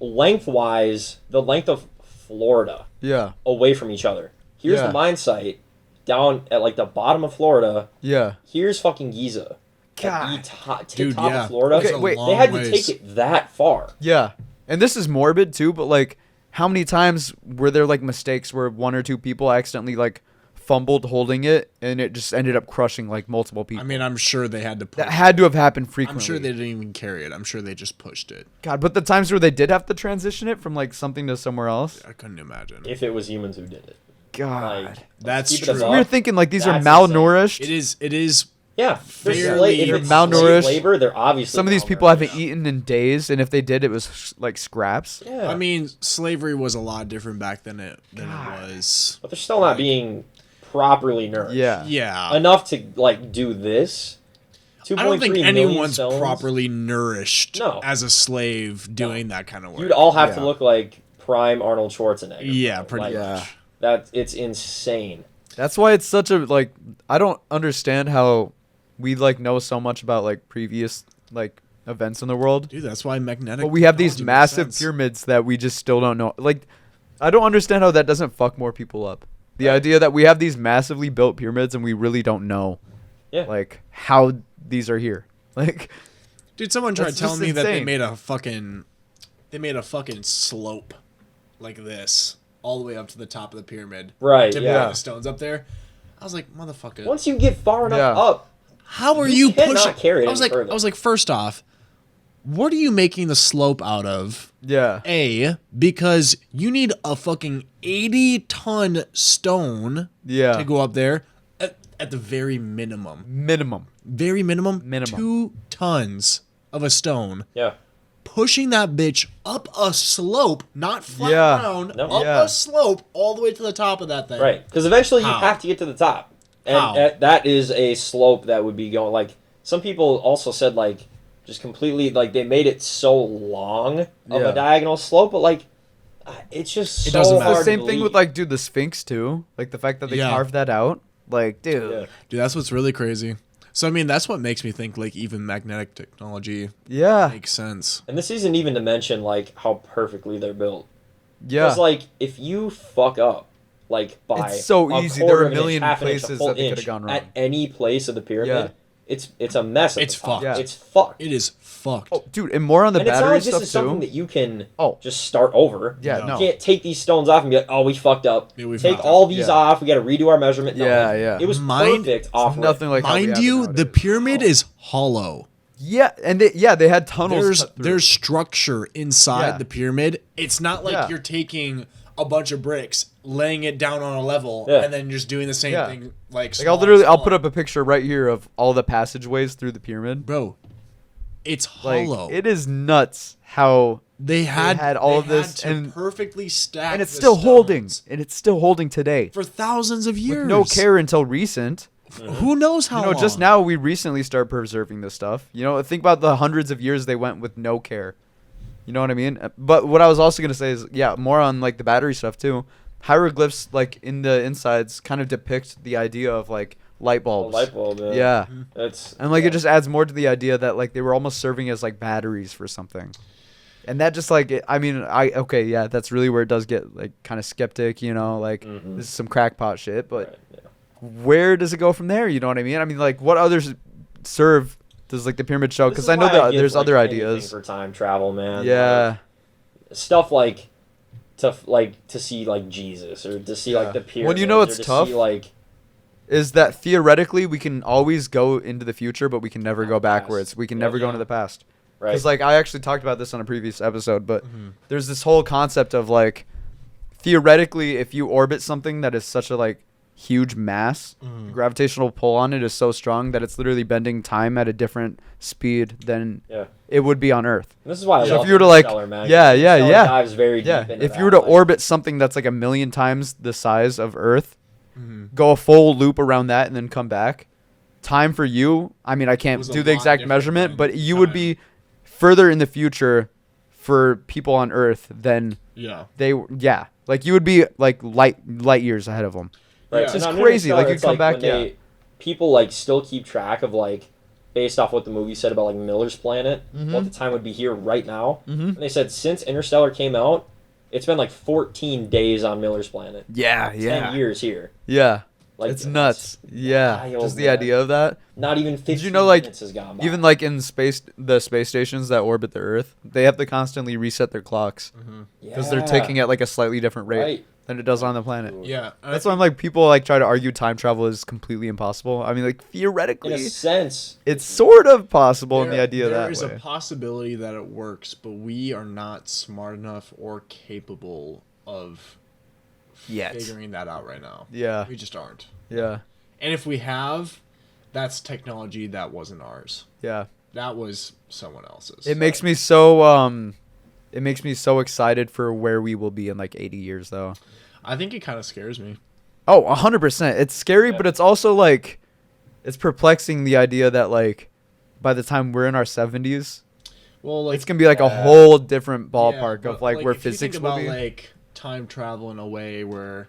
lengthwise the length of Florida. Yeah. Away from each other. Here's the mine site. Down at like the bottom of Florida. Yeah. Here's fucking Giza. God. Top of Florida. Okay, wait. They had to take it that far. Yeah. And this is morbid too, but like how many times were there like mistakes where 1 or 2 people accidentally like fumbled holding it and it just ended up crushing like multiple people? I mean, I'm sure they had to push that had to have happened frequently. I'm sure they didn't even carry it. I'm sure they just pushed it. God, but the times where they did have to transition it from like something to somewhere else. I couldn't imagine. If it was humans who did it. God, like, that's true. We were thinking like these are malnourished. Insane. It is. Yeah, they're malnourished. Labor, they're obviously. Some of these people haven't eaten in days, and if they did, it was like scraps. Yeah. I mean, slavery was a lot different back than it was. But they're still not being properly nourished. Yeah. Enough to like do this. I don't think anyone's properly nourished as a slave doing that kind of work. You'd all have to look like prime Arnold Schwarzenegger. Yeah, pretty much. It's insane. That's why it's such a like I don't understand how we like know so much about like previous like events in the world. Dude, that's why magnetic. But we have these massive pyramids that we just still don't know. Like I don't understand how that doesn't fuck more people up. The idea that we have these massively built pyramids and we really don't know like how these are here. Like dude, someone tried telling me that they made a fucking slope like this all the way up to the top of the pyramid. Right, to put the stones up there. I was like, motherfucker. Once you get far enough up, how are you pushing? Carry it I was like, first off, what are you making the slope out of? Yeah. A, because you need a fucking 80-ton stone to go up there at the very minimum. Very minimum. 2 tons of a stone. Yeah. Pushing that bitch up a slope, not flat ground, a slope all the way to the top of that thing. Right. Because eventually you have to get to the top. And that is a slope that would be going, like, some people also said, like, just completely like they made it so long of a diagonal slope, but like it's just so doesn't matter. hard The same to thing with believe. like, dude, the Sphinx too. Like the fact that they carved that out. Like, dude, that's what's really crazy. So I mean, that's what makes me think like even magnetic technology makes sense. And this isn't even to mention like how perfectly they're built. Yeah, because like if you fuck up like by it's so a easy. There are quarter a of an inch, million half an inch, a places full that they could inch have gone wrong. at any place of the pyramid. It's a mess. It's fucked. Yeah. It's fucked. It is fucked. Oh, dude, and more on the And it's not battery like this stuff is something too. that you can just start over. Yeah, No. no. You can't take these stones off and be like, oh, we fucked up. Yeah, we take fucked all up. these off. We got to redo our measurement. No, Yeah, like, yeah. It was Mind- perfect off. Nothing like how we Mind have it you, nowadays. the pyramid is hollow. Yeah, and they had tunnels. There's structure inside Yeah. the pyramid. It's not like Yeah. you're taking a bunch of bricks, laying it down on a level, Yeah. and then just doing the same thing. Like I'll put up a picture right here of all the passageways through the pyramid. bro. It's Like, hollow. it is nuts how They had all of they had this to and perfectly stack, and it's the still holding, stones and it's still holding today. for thousands of years. With no care until recent. Who knows how? You know, just long? now we recently started preserving this stuff. You know, think about the hundreds of years they went with no care. You know what I mean? But what I was also gonna say is, more on like the battery stuff too. Hieroglyphs like in the insides kind of depict the idea of like light bulbs. light bulb. Yeah. Yeah. It's And like it just adds more to the idea that like they were almost serving as like batteries for something. And that just like that's really where it does get like kind of skeptic, you know, like this is some crackpot shit, but where does it go from there? You know what I mean? I mean, like what others serve does like the pyramid show? Because I know that there's other ideas for time travel, man. Yeah. Like, stuff like to see like Jesus or to see like the pyramids. Well, you know what's or to tough? See, like is that theoretically we can always go into the future, but we can never go backwards. We can never go into the past. Right. Because like I actually talked about this on a previous episode, but there's this whole concept of like theoretically, if you orbit something that is such a like huge mass, the gravitational pull on it is so strong that it's literally bending time at a different speed than it would be on Earth. This is why I So love if you were to like, Interstellar, man. yeah, Dives very deep into if that, you were to like, orbit something that's like 1,000,000 times the size of Earth, go a full loop around that and then come back, time for you, I mean, I can't do the exact measurement, but you would be further in the future for people on Earth than like you would be like light years ahead of them. Right. It's just crazy. Like you come back, people like still keep track of like based off what the movie said about like Miller's Planet, what the time would be here right now. And they said since Interstellar came out, it's been like 14 days on Miller's Planet. 10 years here. Yeah. Like it's nuts. Yeah. wild, Just the man. idea of that. Not even 15 Did you know like minutes has gone by. even like in the space stations that orbit the Earth, they have to constantly reset their clocks because they're ticking at like a slightly different rate than it does on the planet. Yeah. That's why I'm like people like try to argue time travel is completely impossible. I mean like theoretically in a sense it's sort of possible in the idea that there is way. a possibility that it works, but we are not smart enough or capable of figuring that out right now. Yeah. We just aren't. Yeah. And if we have, that's technology that wasn't ours. Yeah. That was someone else's. It makes me so excited for where we will be in like 80 years though. I think it kind of scares me. Oh, 100%. It's scary, but it's also like it's perplexing the idea that like by the time we're in our 70s, well, like it's going to be like a whole different ballpark of like where if you physics think will about, be. like time travel in a way where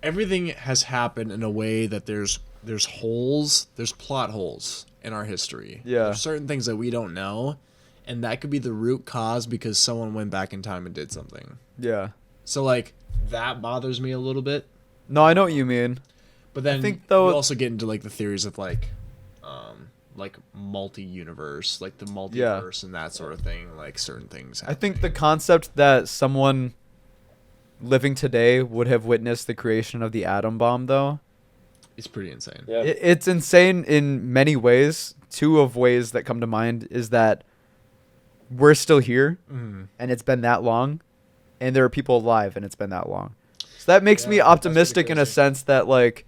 everything has happened in a way that there's holes, there's plot holes in our history. Yeah. There's certain things that we don't know, and that could be the root cause because someone went back in time and did something. Yeah. So like that bothers me a little bit. No, I know what you mean. But then I think, though, we also get into like the theories of like multi-universe, like the multiverse and that sort of thing, like certain things happening. I think the concept that someone living today would have witnessed the creation of the atom bomb though, it's pretty insane. Yeah. it's insane in many ways. Two of ways that come to mind is that we're still here and it's been that long, and there are people alive and it's been that long. So that makes me optimistic in a sense that like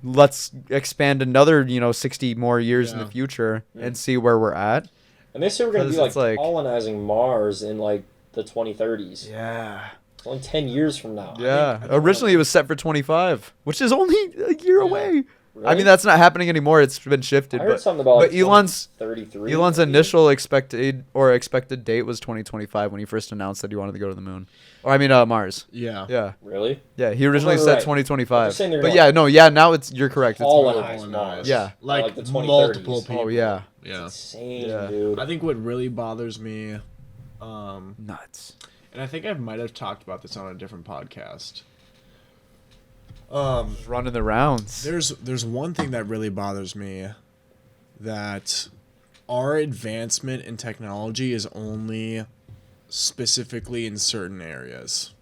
let's expand another 60 more years in the future and see where we're at. And they say we're going to be 'Cause like it's colonizing Mars in like the 2030s. Yeah. It's only 10 years from now. Yeah. Originally it was set for 25, which is only a year away. I mean, that's not happening anymore. It's been shifted. I heard something about but Elon's 33. Elon's initial expected date was 2025 when he first announced that he wanted to go to the moon. Or I mean, Mars. Yeah. Yeah. Really? Yeah. He originally said 2025. But now you're correct. It's Mars. Yeah. Like the multiple 2030s. people. Oh yeah. Yeah. Insane, Yeah. dude. I think what really bothers me, Nuts. and I think I might have talked about this on a different podcast. Running the rounds. There's one thing that really bothers me, that our advancement in technology is only specifically in certain areas.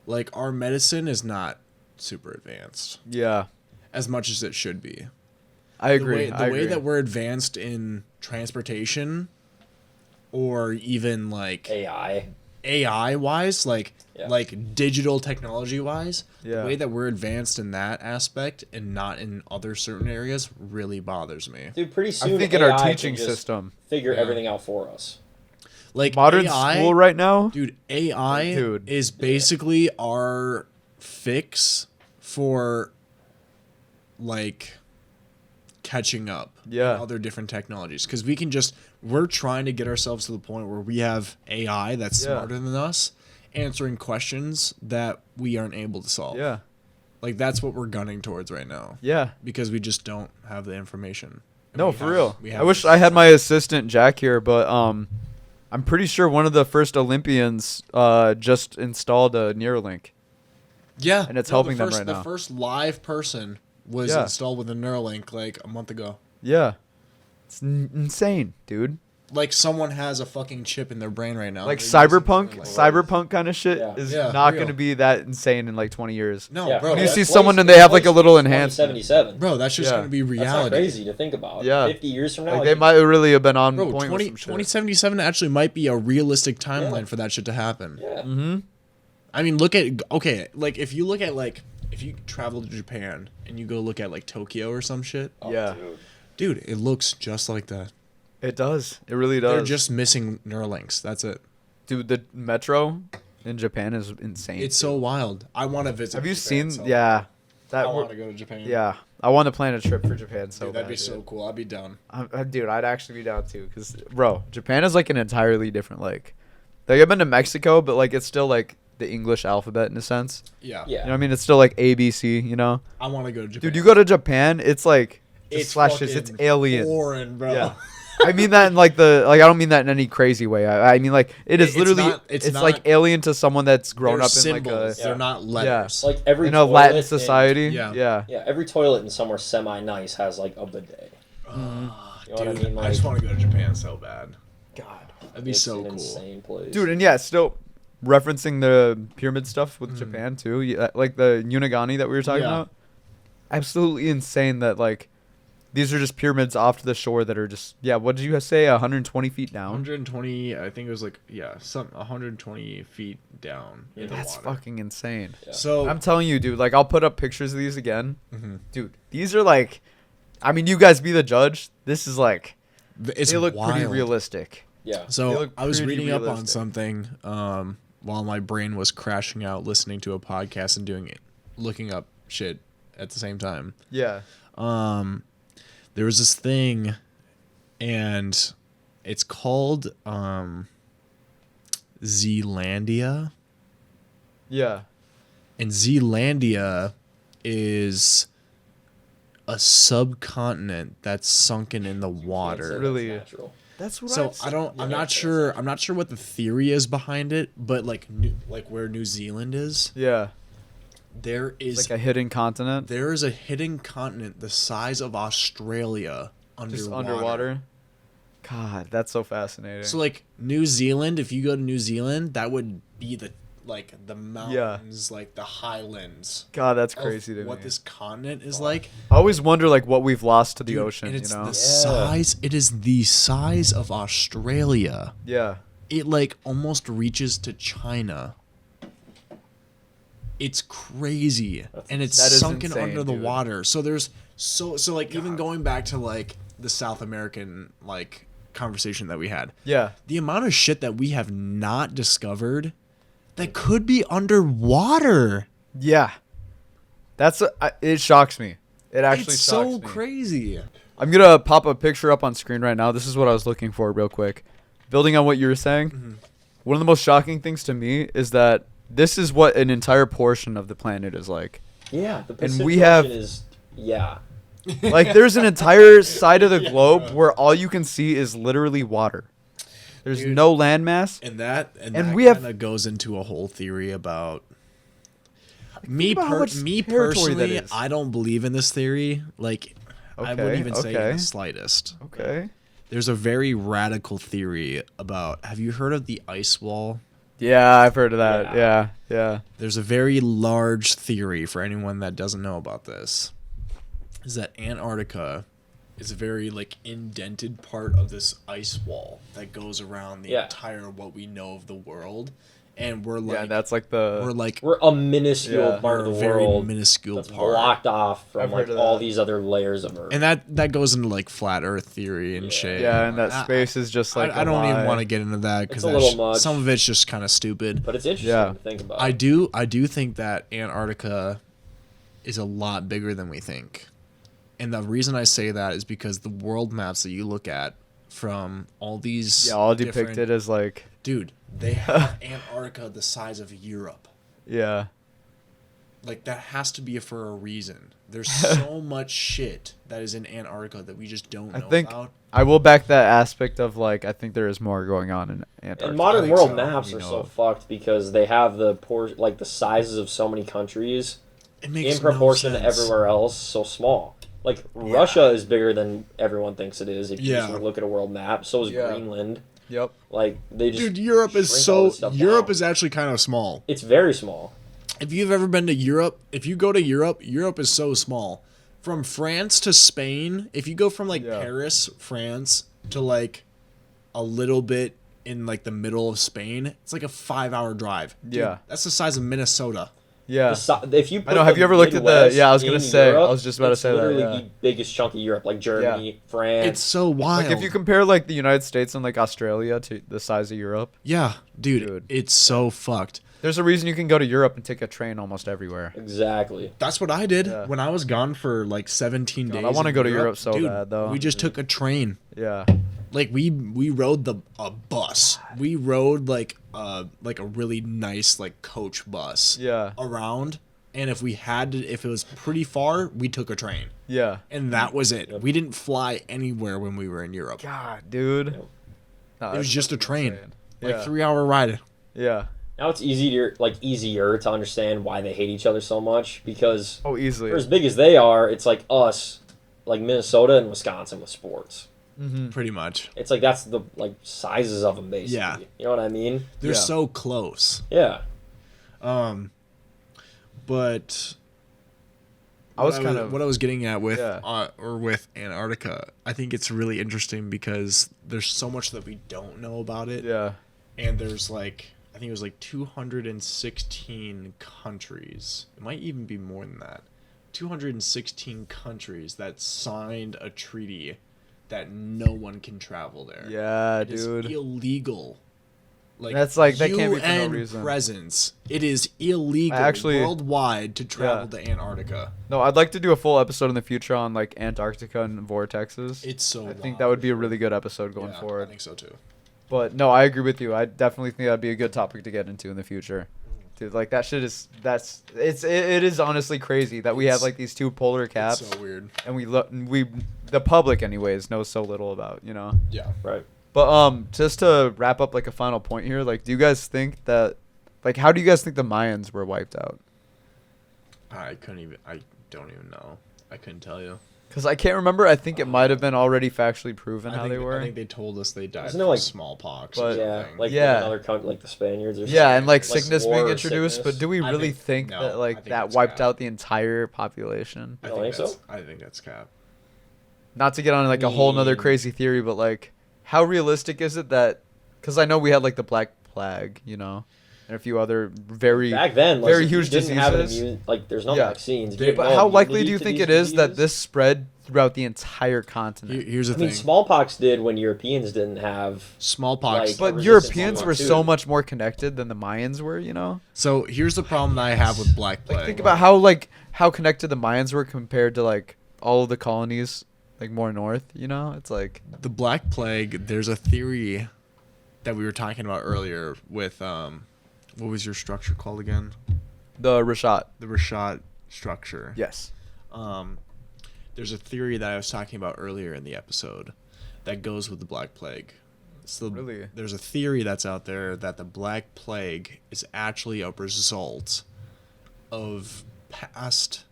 Like our medicine is not super advanced Yeah. as much as it should be. I agree. The way that we're advanced in transportation, or even like AI wise, like digital technology wise, the way that we're advanced in that aspect and not in other certain areas really bothers me. Dude, pretty soon I think AI in our can teaching just system, figure everything out for us. Like modern AI, school right now, dude, AI is basically our for like catching up in other different technologies, because we're trying to get ourselves to the point where we have AI that's smarter than us answering questions that we aren't able to solve. Yeah. Like that's what we're gunning towards right now. Yeah. Because we just don't have the information. No, for real. I wish I had my assistant Jack here, but I'm pretty sure one of the first Olympians just installed a Neuralink. Yeah. And it's helping them right now. The first live person was installed with a Neuralink like a month ago. Yeah. It's insane, dude. Like someone has a fucking chip in their brain right now. Like cyberpunk kind of shit is not going to be that insane in like 20 years. No, bro. When you see someone and they have like a little enhancement. 77. Bro, that's just going to be reality. That's not crazy to think about. Yeah. 50 years from now. Like they might really have been on point 20, with some shit. 2077 actually might be a realistic timeline for that shit to happen. Yeah. Mm-hmm. I mean, like if you travel to Japan and you go look at like Tokyo or some shit. Yeah. Dude, it looks just like that. It does. It really does. They're just missing Neuralinks. That's it. Dude, the metro in Japan is insane. It's so wild. I want to visit. Have you Japan, seen? Yeah. I want to go to Japan. Yeah. I want to plan a trip for Japan so Dude, bad. that'd be so cool. I'd be down. Dude, I'd actually be down too. Because, bro, Japan is like an entirely different, like I've been to Mexico, but like it's still like the English alphabet in a sense. Yeah. Yeah. You know what I mean? It's still like ABC, you know? I want to go to Japan. Dude, you go to Japan, it's like, it's slashes, it's alien. Foreign, bro. Yeah. I mean that in like I don't mean that in any crazy way. I mean like it is literally it's like alien to someone that's grown up in like a they're not letters. Like every in a Latin society. Yeah, every toilet in somewhere semi nice has like a bidet. You know what I mean? Like, I just want to go to Japan so bad. God, that'd be so an cool. Insane place. Dude, and yeah, still referencing the pyramid stuff with Japan too. Yeah, like the Unigani that we were talking about. Absolutely insane that like these are just pyramids off to the shore that are just what did you say, 120 feet down? 120, I think it was like 120 feet down in the That's water. fucking insane. Yeah. So I'm telling you, dude, like I'll put up pictures of these again. Dude, these are like, I mean, you guys be the judge. This is like, they look pretty realistic. Yeah. So I was reading up on something while my brain was crashing out listening to a podcast and looking up shit at the same time. Yeah. There was this thing, and it's called Zealandia. Yeah. And Zealandia is a subcontinent that's sunken in the water. Really? That's what. So I'm not sure what the theory is behind it, but like where New Zealand is. Yeah. There is like a hidden continent. There is a hidden continent the size of Australia underwater. God, that's so fascinating. So like New Zealand, if you go to New Zealand, that would be the mountains, like the highlands. God, that's crazy to me. What this continent is like. I always wonder like what we've lost to the ocean. And it's you know? the size. It is the size of Australia. Yeah. It like almost reaches to China. It's crazy, and it's sunken insane, under the water. So there's so like even going back to like the South American like conversation that we had. Yeah. The amount of shit that we have not discovered that could be underwater. Yeah. It shocks me. It actually it's shocks so me. crazy. I'm gonna pop a picture up on screen right now. This is what I was looking for, real quick. Building on what you were saying, one of the most shocking things to me is that this is what an entire portion of the planet is like. Yeah, the Pacific And we have Ocean is like there's an entire side of the globe where all you can see is literally water. There's no landmass. And that we have kind of goes into a whole theory about me personally. I don't believe in this theory. Like, I wouldn't even say in the slightest. Okay. There's a very radical theory about. Have you heard of the ice wall? Yeah, I've heard of that. Yeah. There's a very large theory for anyone that doesn't know about this. Is that Antarctica is a very like indented part of this ice wall that goes around the entire what we know of the world, and we're like that's like the we're a minuscule part of the very world minuscule that's part blocked off from I've like heard of all that. these other layers of Earth. and that goes into like flat Earth theory and shit. Yeah, and that space is just like I don't even want to get into that because It's a little much. some of it's just kind of stupid. But it's interesting to think about. I do think that Antarctica is a lot bigger than we think. And the reason I say that is because the world maps that you look at from all these all depicted as like dude, they have Antarctica the size of Europe. Yeah. Like that has to be for a reason. There's so much shit that is in Antarctica that we just don't know about. I will back that aspect of like I think there is more going on in Antarctica. And modern world maps are so fucked because they have the the sizes of so many countries in proportion to everywhere else so small. Like, Russia is bigger than everyone thinks it is if you just look at a world map. So is Greenland. Yep. Like, they just... Dude, Europe is actually kind of small. It's very small. If you've ever been to Europe, if you go to Europe, Europe is so small. From France to Spain, if you go from, like, Paris, France, to, like, a little bit in, like, the middle of Spain, it's like a 5-hour drive. Dude, that's the size of Minnesota. Yeah. If you I know. Have you ever looked at the? Yeah, I was gonna say. Europe, I was just about to say that. Literally the biggest chunk of Europe, like Germany, France. It's so wild. Like if you compare like the United States and like Australia to the size of Europe. Yeah, dude, it's so fucked. There's a reason you can go to Europe and take a train almost everywhere. Exactly. That's what I did when I was gone for like 17 days. I want to go to Europe so bad though. We just took a train. Yeah. Like we rode a bus. We rode like a really nice like coach bus. Yeah. Around, and if it was pretty far, we took a train. Yeah. And that was it. We didn't fly anywhere when we were in Europe. God, dude. No, it was just a train. Like 3 3-hour ride. Yeah. Now it's easier to understand why they hate each other so much because easily. For as big as they are, it's like us, like Minnesota and Wisconsin with sports. Mm-hmm. Pretty much. It's like that's the like sizes of them basically. Yeah. You know what I mean? They're so close. Yeah. But what I was getting at with with Antarctica, I think it's really interesting because there's so much that we don't know about it. Yeah. And there's like I think it was like 216 countries. It might even be more than that. 216 countries that signed a treaty that no one can travel there. Yeah, it dude. It's illegal. Like that's like that can't be for no reason. Presence. It is illegal worldwide to travel to Antarctica. No, I'd like to do a full episode in the future on like Antarctica and vortexes. It's so. I think that would be a really good episode going forward. I think so too. But no, I agree with you. I definitely think that'd be a good topic to get into in the future. Dude, like that shit is it is honestly crazy that we have like these two polar caps. It's so weird. And the public anyways knows so little about, you know. Yeah. Right. But just to wrap up like a final point here, like do you guys think that like how do you guys think the Mayans were wiped out? I don't even know. I couldn't tell you. Because I can't remember. I think it might have been already factually proven how they were. I think they told us they died from like smallpox. But, another country, like the Spaniards or something. Yeah, and like sickness being introduced. Sickness. But do we really think that like that wiped out the entire population? I think so. I think that's cap. Not to get on like a whole nother crazy theory, but like how realistic is it that? Because I know we had like the Black Plague, you know. And a few other back then, very huge diseases. There's no vaccines. But how likely do you think it is that this spread throughout the entire continent? Here's the thing. I mean, smallpox did when Europeans didn't have smallpox. But Europeans were so much more connected than the Mayans were, you know? So here's the problem that I have with Black Plague. Like, think about how connected the Mayans were compared to like all of the colonies like more north. You know, it's like the Black Plague. There's a theory that we were talking about earlier with what was your structure called again? the Rashat. The Rashat structure. Yes. There's a theory that I was talking about earlier in the episode that goes with the Black Plague. So Really? There's a theory that's out there that the Black Plague is actually a result of past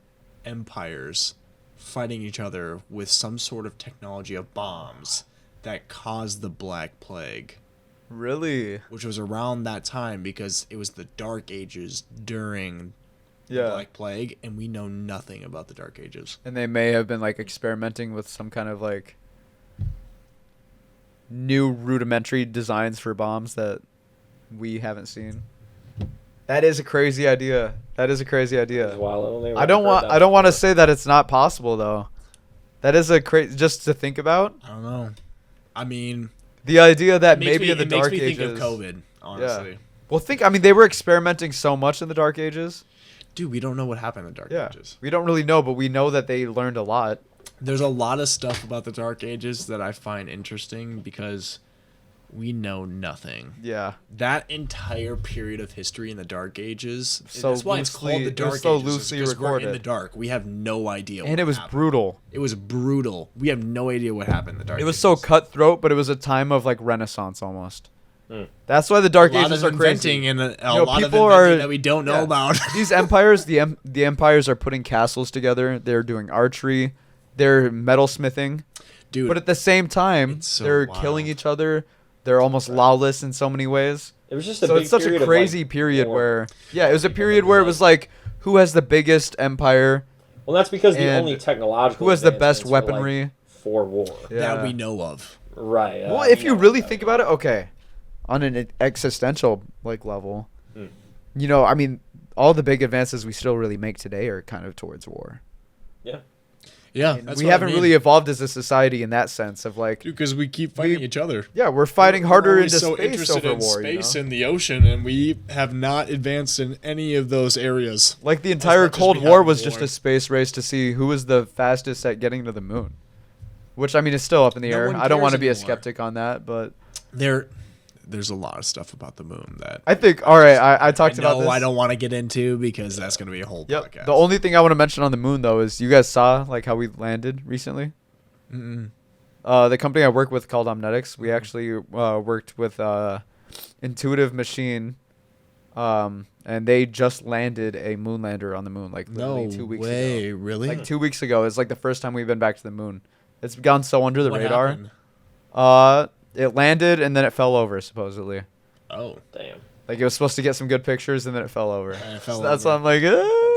empires fighting each other with some sort of technology of bombs that caused the Black Plague. Really? Which was around that time because it was the Dark Ages during the Black Plague, and we know nothing about the Dark Ages. And they may have been like experimenting with some kind of like new rudimentary designs for bombs that we haven't seen. That is a crazy idea. I don't want to say that it's not possible though. That is a crazy just to think about. I don't know. I mean, the idea that maybe in the Dark Ages. It makes me Ages. think of COVID, honestly. Yeah. Well, they were experimenting so much in the Dark Ages. Dude, we don't know what happened in the Dark Ages. We don't really know, but we know that they learned a lot. There's a lot of stuff about the Dark Ages that I find interesting because we know nothing. Yeah. That entire period of history in the Dark Ages, that's why it's called the Dark Ages. Loosely recorded. We're in the dark. We have no idea and it was brutal. It was brutal. We have no idea what happened in the Dark Ages. It was so cutthroat, but it was a time of like Renaissance almost. That's why the Dark Ages are crazy. And a lot people of inventing that we don't know about. These empires, the empires are putting castles together. They're doing archery. They're metalsmithing. Dude, but at the same time, they're killing each other. They're almost lawless in so many ways. It was just it's such a crazy period where it was a period where it was like who has the biggest empire. Well, that's because the only technological who has the best weaponry for war that we know of. Right. Well, if you really think about it, okay, on an existential like level, you know, I mean, all the big advances we still really make today are kind of towards war. Yeah. Yeah, we haven't really evolved as a society in that sense of like because we keep fighting each other. Yeah, we're fighting harder into so space interested over in war. Space and the ocean, and we have not advanced in any of those areas. Like the entire Cold War was just a space race to see who was the fastest at getting to the moon, which I mean is still up in the air. I don't want to be a skeptic on that, but there's a lot of stuff about the moon that I think. All right, I talked about this. I don't want to get into because that's going to be a whole podcast. The only thing I want to mention on the moon though is you guys saw like how we landed recently. The company I work with called Omnetics. We actually worked with Intuitive Machine, and they just landed a moon lander on the moon like literally 2 weeks ago. Really? Like 2 weeks ago. It's like the first time we've been back to the moon. It's gone so under the radar. Happened? It landed and then it fell over supposedly. Oh, damn! Like it was supposed to get some good pictures and then it fell over. That's why I'm like,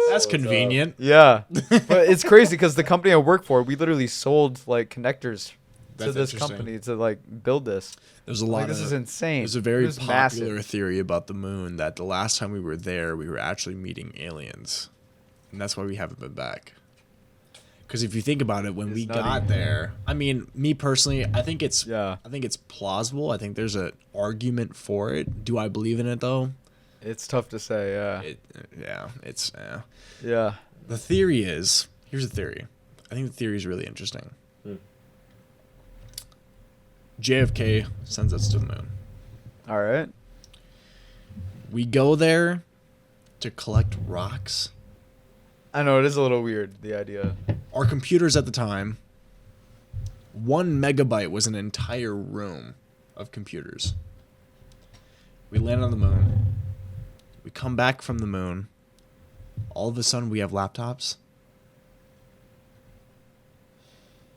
that's convenient. Yeah, but it's crazy because the company I work for, we literally sold like connectors to this company to like build this. There's a lot. This is insane. There's a very popular theory about the moon that the last time we were there, we were actually meeting aliens, and that's why we haven't been back. Because if you think about it, when we got there, I mean, me personally, I think it's plausible. I think there's an argument for it. Do I believe in it though? It's tough to say. Yeah. The theory is here's the theory. I think the theory is really interesting. JFK sends us to the moon. All right. We go there to collect rocks. I know it is a little weird, the idea. Our computers at the time, 1 megabyte was an entire room of computers. We land on the moon. We come back from the moon. All of a sudden, we have laptops.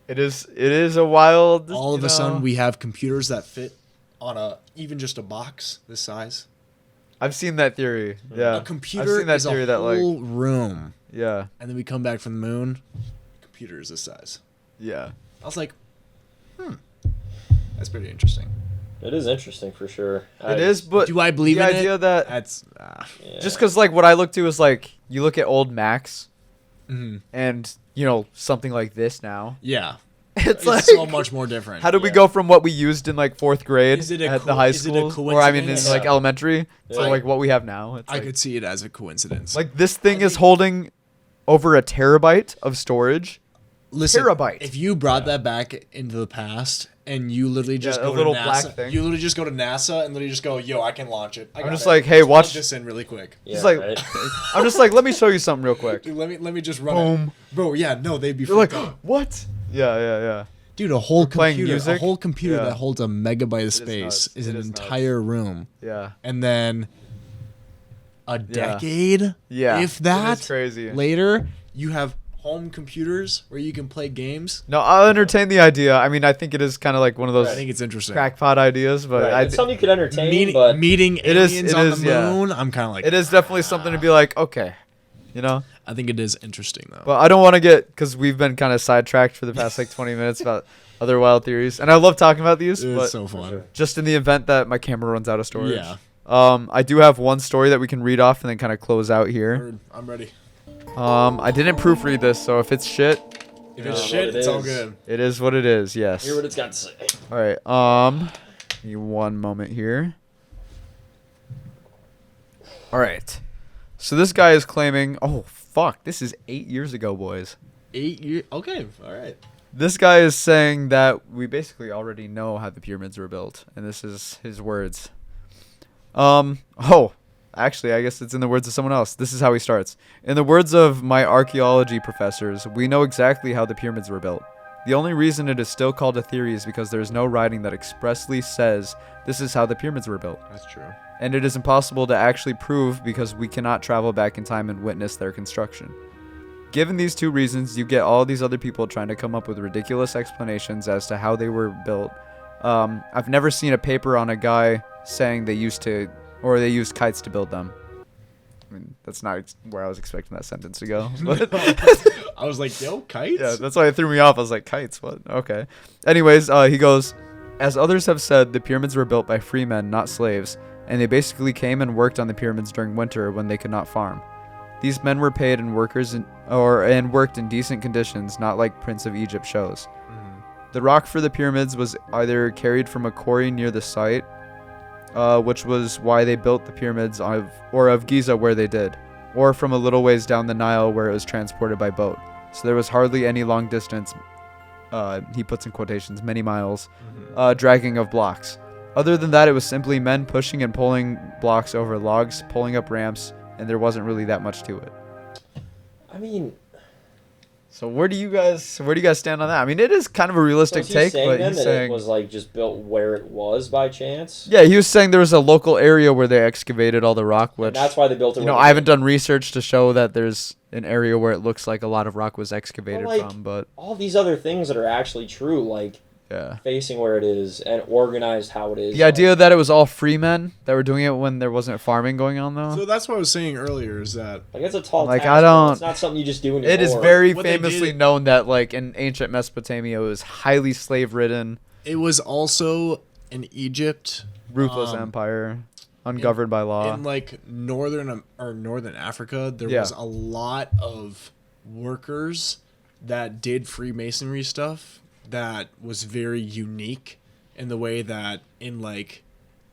It is a wild. All of a sudden, we have computers that fit on even just a box this size. I've seen that theory. Yeah, a computer is a whole room. Yeah, and then we come back from the moon. Computer is this size. Yeah, I was like, that's pretty interesting. It is interesting for sure. It is, but do I believe in the idea it? that That's just because like what I look to is like you look at old Macs, and you know something like this now. Yeah. It's like so much more different. How did we go from what we used in like 4th grade at the high school, or I mean in like elementary, to like what we have now? It's I could see it as a coincidence. Like this thing is holding over a terabyte of storage, Listen, terabyte. If you brought that back into the past and you literally just go to little black NASA, thing. you literally just go to NASA and literally just go, yo, I can launch it. I'm just like, hey, watch this in really quick. Yeah, just like, right? I'm just like, let me show you something real quick. Dude, let me just run Boom. it. Bro, yeah, no, they'd be You're like, freaked out. what? Yeah. Dude, a whole playing computer, music? a whole computer Yeah. that holds a megabyte of is space nuts. is It an is nuts. entire room. Yeah. And then a decade, Yeah. if that, It is crazy. later, you have home computers where you can play games. No, I'll entertain the idea. I mean, I think it is kind of like one of those I think it's interesting. crackpot ideas, but Right. It's something you could entertain, but meeting It is- aliens it on is, the yeah. moon, I'm kind of like, it is definitely something to be like, okay, you know. I think it is interesting though. But I don't want to get, because we've been kind of sidetracked for the past like 20 minutes about other wild theories, and I love talking about these. It's But so fun. just in the event that my camera runs out of storage, Yeah. I do have one story that we can read off and then kind of close out here. I'm ready. I didn't proofread this, so if it's shit, If You it's know shit, what it it's all is. good. it is what it is. Yes. hear what it's got to say. All right. Give me one moment here. All right. So this guy is claiming, oh fuck, this is 8 years ago, boys. 8 years. Okay, all right. This guy is saying that we basically already know how the pyramids were built, and this is his words. Actually, I guess it's in the words of someone else. This is how he starts. In the words of my archaeology professors, we know exactly how the pyramids were built. The only reason it is still called a theory is because there is no writing that expressly says this is how the pyramids were built. That's true. And it is impossible to actually prove because we cannot travel back in time and witness their construction. Given these two reasons, you get all these other people trying to come up with ridiculous explanations as to how they were built. I've never seen a paper on a guy saying they used kites to build them. I mean, that's not where I was expecting that sentence to go. But I was like, yo, kites? yeah, that's why it threw me off. I was like, kites, what? Okay. Anyways, he goes, as others have said, the pyramids were built by free men, not slaves, and they basically came and worked on the pyramids during winter when they could not farm. These men were paid and worked in decent conditions, not like Prince of Egypt shows. The rock for the pyramids was either carried from a quarry near the site, which was why they built the pyramids of Giza where they did, or from a little ways down the Nile where it was transported by boat. So there was hardly any long distance, he puts in quotations, many miles, dragging of blocks. Other than that, it was simply men pushing and pulling blocks over logs, pulling up ramps, and there wasn't really that much to it. I mean, so where do you guys stand on that? I mean, it is kind of a realistic so is he take, saying but then he's that saying it was like just built where it was by chance? yeah, he was saying there was a local area where they excavated all the rock, which And that's why they built it. you know, where I they haven't did. done research to show that there's an area where it looks like a lot of rock was excavated Well, like, from, but all these other things that are actually true, like yeah. facing where it is and organized how it is. The idea that it was all free men that were doing it when there wasn't farming going on, though. So that's what I was saying earlier is that like it's a tall Like, task, I but don't- It's not something you just do anymore. It is very What they famously did- known that, like, in ancient Mesopotamia, it was highly slave-ridden, it was also in Egypt, ruthless empire, ungoverned by law. in like northern Africa, there Yeah. was a lot of workers that did Freemasonry stuff that was very unique in the way that in like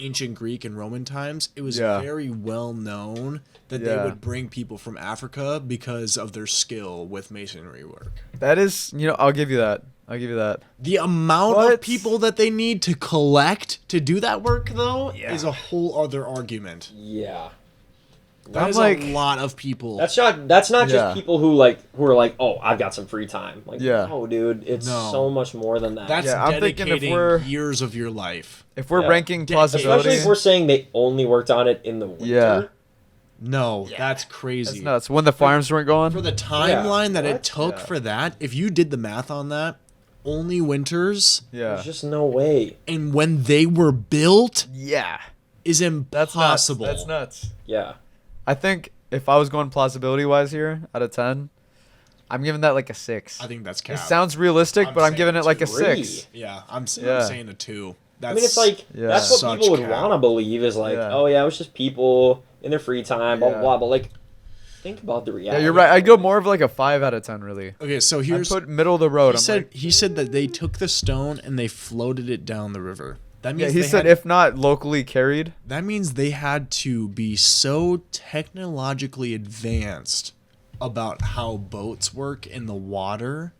ancient Greek and Roman times, it was Yeah. very well known that Yeah. they would bring people from Africa because of their skill with masonry work. That is, you know, I'll give you that. The amount What? of people that they need to collect to do that work, though, Yeah. is a whole other argument. Yeah. That I'm is like- a lot of people. That's not just Yeah. people who are like, oh, I've got some free time. Like, Yeah. no, dude, it's No. so much more than that. That's Yeah, I'm thinking if dedicating we're- years of your life. If we're Yeah. ranking Yeah, especially plausibility, if we're saying they only worked on it in the winter. Yeah. No, Yeah. that's that's crazy. nuts. When the farms weren't going, For the timeline that What? it took Yeah. for that, if you did the math on that, only winters yeah, There's just no way. and when they were built yeah, is that's impossible. nuts. That's nuts. Yeah. I think if I was going plausibility wise here, out of 10, I'm giving that like a 6. I think that's It cap. sounds realistic, I'm but I'm saying giving it like a 3. 6. Yeah, I'm Yeah. saying a 2. That's, I mean, it's like Yeah. that's what Such people would cap. want to believe is like, Yeah. oh yeah, it was just people in their free time, blah Yeah. blah blah. But like, think about the Yeah, reality. you're right. I'd go more of like a 5 out of 10, really. Okay, so I'd here's put middle of the road. he said that they took the stone and they floated it down the river. That Yeah, means he they said had, if not locally carried. that means they had to be so technologically advanced about how boats work in the water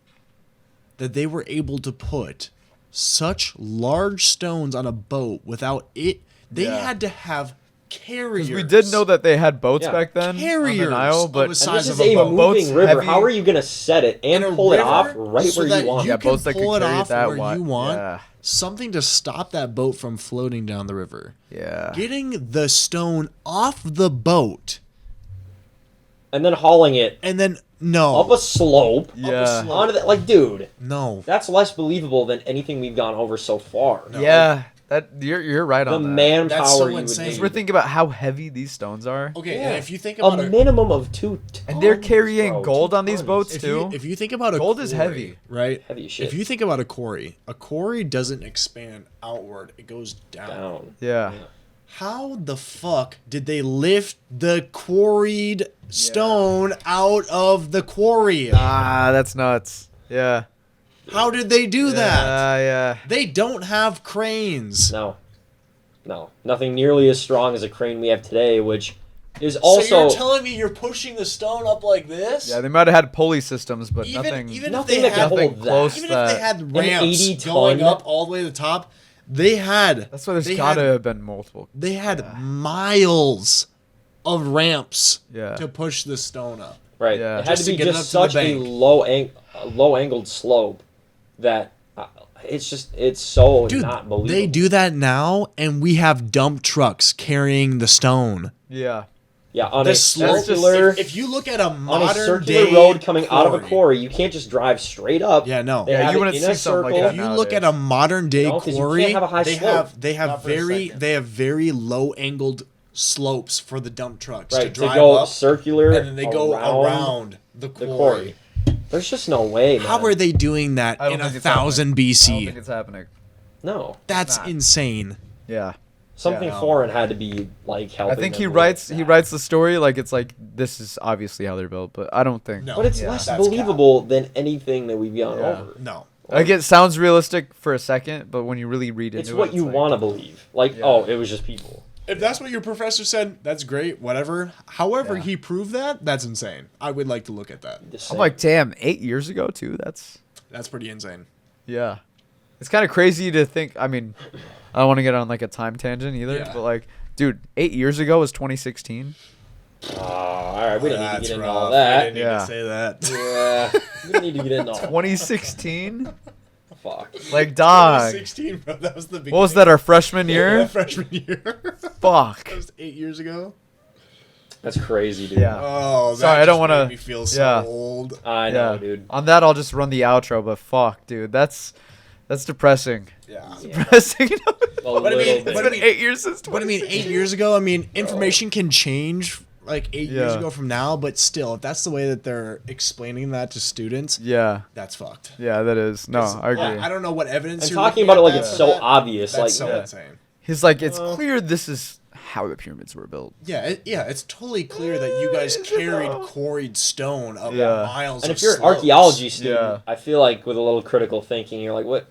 that they were able to put such large stones on a boat without it. They had to have carriers. We did know that they had boats back then carriers on the Nile, but the size this is a moving river. Heavy. How are you going to set it and pull it off right so where you want? You yeah, can boats that pull can it carry off it that where wide. you want. Yeah. Something to stop that boat from floating down the river. Yeah. Getting the stone off the boat. And then hauling it And then, no. up a slope. Yeah. Onto that. Like, dude, No. that's less believable than anything we've gone over so far. No. Yeah. That you're right The on that. manpower That's so you would insane. need. We're thinking about how heavy these stones are. Okay, Yeah. and if you think A about minimum of 2 tons. And they're carrying bro. gold 2 on these tons. boats if too. you, if you think about a Gold quarry, is heavy. right? Heavy as shit. If you think about a quarry doesn't expand outward; it goes down. Yeah. How the fuck did they lift the quarried stone out of the quarry? Ah, that's nuts. Yeah. How did they do that? Yeah. They don't have cranes. No. Nothing nearly as strong as a crane we have today, which is So also... you're telling me you're pushing the stone up like this? Yeah, they might have had pulley systems, but Even nothing. if Nothing they that had can nothing hold close that. even to if they that. had An ramps 80 going ton. up all the way to the top, they had That's why there's they gotta had, have been multiple. they had miles of ramps Yeah. to push the stone up. Right. Yeah. It had Just to be to get it just up to the such a bank. low-angled slope that it's so Dude, not believable. they do that now, and we have dump trucks carrying the stone. Yeah. Yeah, on The a slope, circular... if you look at a on a modern circular day road coming out of a quarry, quarry, you can't just drive straight up. Yeah, no. They Yeah, have you it wouldn't in see a something like circle. that If you look at a modern day No, 'cause you quarry, can't have a high they slope. have Not for a second. they have very low angled slopes for the dump trucks to Right, to drive go up, circular and then they go around the the quarry. quarry. There's just no way, man. How are they doing that I don't in think it's 1000 I don't think BC? it's happening. No. That's not. insane. Yeah. Something Yeah. foreign had to be, like, I helping think them he with writes that. he writes the story like it's like this is obviously how they're built, but I don't think. No. But it's Yeah, less that's believable than anything that we've gone Yeah. over. No. Like it sounds realistic for a second, but when you really read into It's it, what you like, want to believe. Like, Yeah. oh, it was just people. If that's what your professor said, that's great, whatever. However Yeah. he proved that, that's insane. I would like to look at that. Just I'm saying. like, damn, 8 years ago too. That's pretty insane. Yeah. It's kind of crazy to think. I mean, I don't want to get on like a time tangent either, Yeah. but like, dude, 8 years ago was 2016. All right, we don't need to That's get into rough. all I that. didn't need Yeah. to say that. Yeah, we don't need to get into all 2016? Fuck. Like, dog. 16, bro. That was the beginning. What was that? Our freshman Yeah, year? freshman year. Fuck. That was 8 years ago. That's crazy, dude. Yeah. Oh, that Sorry, I don't just wanna- made me feel so yeah. old. I know, Yeah. dude. On that, I'll just run the outro. But fuck, dude, that's depressing. Yeah. Depressing. A But I mean- little It's bit. but I been mean- 8 years since. But I mean, 8 2016. years ago, information can change like 8 years Yeah. ago from now, but still, if that's the way that they're explaining that to students, Yeah, that's fucked. yeah, that is. No, I agree. I don't know what evidence And you're talking looking about it at like it's for so that. obvious. That's Like, so yeah. insane. He's like, it's clear this is how the pyramids were built. Yeah, it's totally clear that you guys carried quarried stone up Yeah. miles. and of if you're an slopes. archaeology student, Yeah. I feel like with a little critical thinking, you're like, what?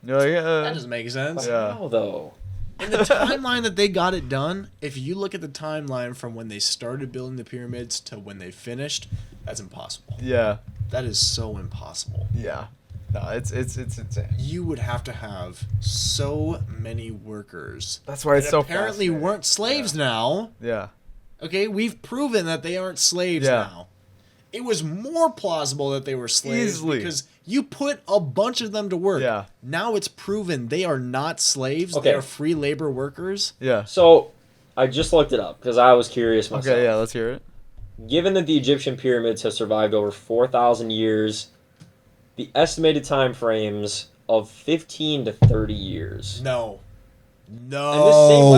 You're like, that doesn't make sense. Yeah. How, though? In the timeline that they got it done, if you look at the timeline from when they started building the pyramids to when they finished, that's impossible. yeah, That is so impossible. yeah. No, it's insane. You would have to have so many workers. That's why it's that so apparently fascinating. weren't slaves now. Yeah, Okay, we've proven that they aren't slaves Yeah. now. It was more plausible that they were slaves Easily. because you put a bunch of them to work. Yeah. Now it's proven they are not slaves. Okay. They are free labor workers. yeah. So, I just looked it up because I was curious myself. Okay, yeah. Let's hear it. Given that the Egyptian pyramids have survived over 4,000 years, the estimated time frames of 15 to 30 years. No. No. And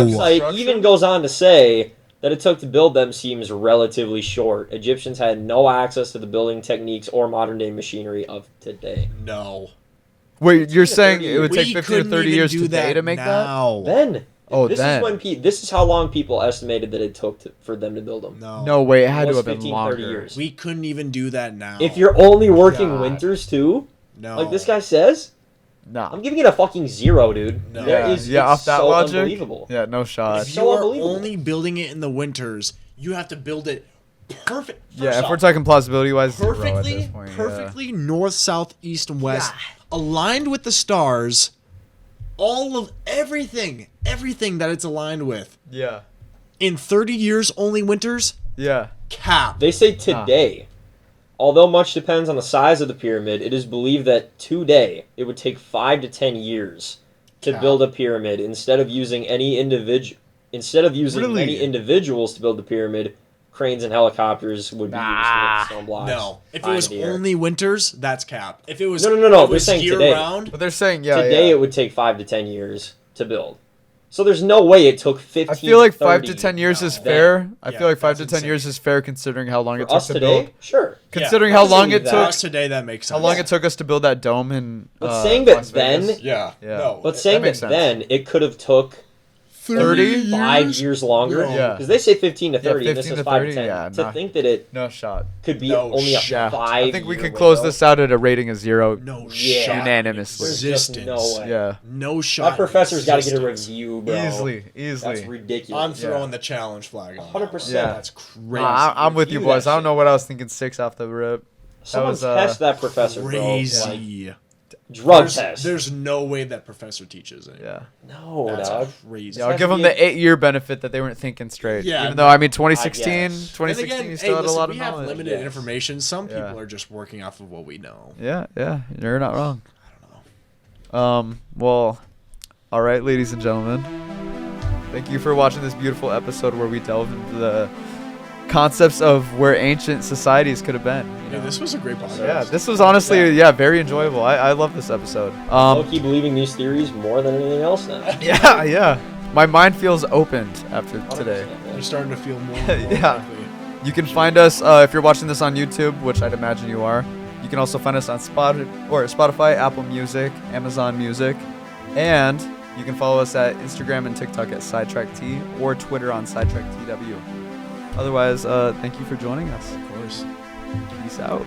this same website Structure? even goes on to say that it took to build them seems relatively short. Egyptians had no access to the building techniques or modern day machinery of today. No. Wait, you're 15 to saying 30 it would take We 15 to couldn't 30 even years do today that to make that? now. Then, Oh, this then. is when this is how long people estimated that it took for them to build them. No. No way, it had to was have been 15, longer. 30 years. We couldn't even do that now. If you're only working God. winters too, no. like this guy says, Nah. I'm giving it a fucking 0, dude. No. There Yeah, is- yeah. it's Off that so logic. unbelievable. Yeah, no shot. If so you are unbelievable. only building it in the winters, you have to build it perfect. Yeah, if we're talking plausibility wise, perfectly north, south, east, and west, aligned with the stars. All of everything that it's aligned with. Yeah. In 30 years, only winters. Yeah. Cap. They say today. Although much depends on the size of the pyramid, it is believed that today it would take 5 to 10 years to build a pyramid instead of using many individuals to build the pyramid. Cranes and helicopters would be used to lift stone blocks. No, if it was only winters, that's cap. If it was no, they're saying today. Round, but they're saying today it would take 5 to 10 years to build. So there's no way it took 15. I feel like 5 to 10 years is fair. I feel like 5 to 10 years is fair considering how long it took to build. Sure. Considering how long it took us today, that makes sense. How long it took us to build that dome in. But saying that then, no. But saying that then it could have took 35 years longer. Yeah. Because they say 15 to 30. 15 this is to 5 30, to 10. yeah, to think that it could be only a 5 I think we could close this out at a rating of 0. No shot. Unanimously. There's no way. Yeah. No shot. My professor's got to get a review, bro. Easily. That's ridiculous. I'm throwing the challenge flag on. 100%. Yeah. That's crazy. I'm with you, boys. I don't know what I was thinking 6 off the rip. Someone test that professor, crazy. bro. Drug test. There's no way that professor teaches it. Yeah. No, That's dog. crazy. Yeah, I'll give them the 8-year benefit that they weren't thinking straight. Yeah. Even though, I mean, 2016 again, you still had a lot of we have knowledge. limited information. Some people are just working off of what we know. Yeah, you're not wrong. I don't know. Well, all right, ladies and gentlemen. Thank you for watching this beautiful episode where we delve into the concepts of where ancient societies could have been. Yeah, this was a great podcast. Yeah, this was honestly, very enjoyable. I love this episode. I'll keep believing these theories more than anything else now. Yeah. My mind feels opened after today. You're starting to feel more. You can find us if you're watching this on YouTube, which I'd imagine you are. You can also find us on Spotify, Apple Music, Amazon Music, and you can follow us at Instagram and TikTok at Sidetracked or Twitter on SidetrackedTW. Otherwise, thank you for joining us. Of course. Peace out.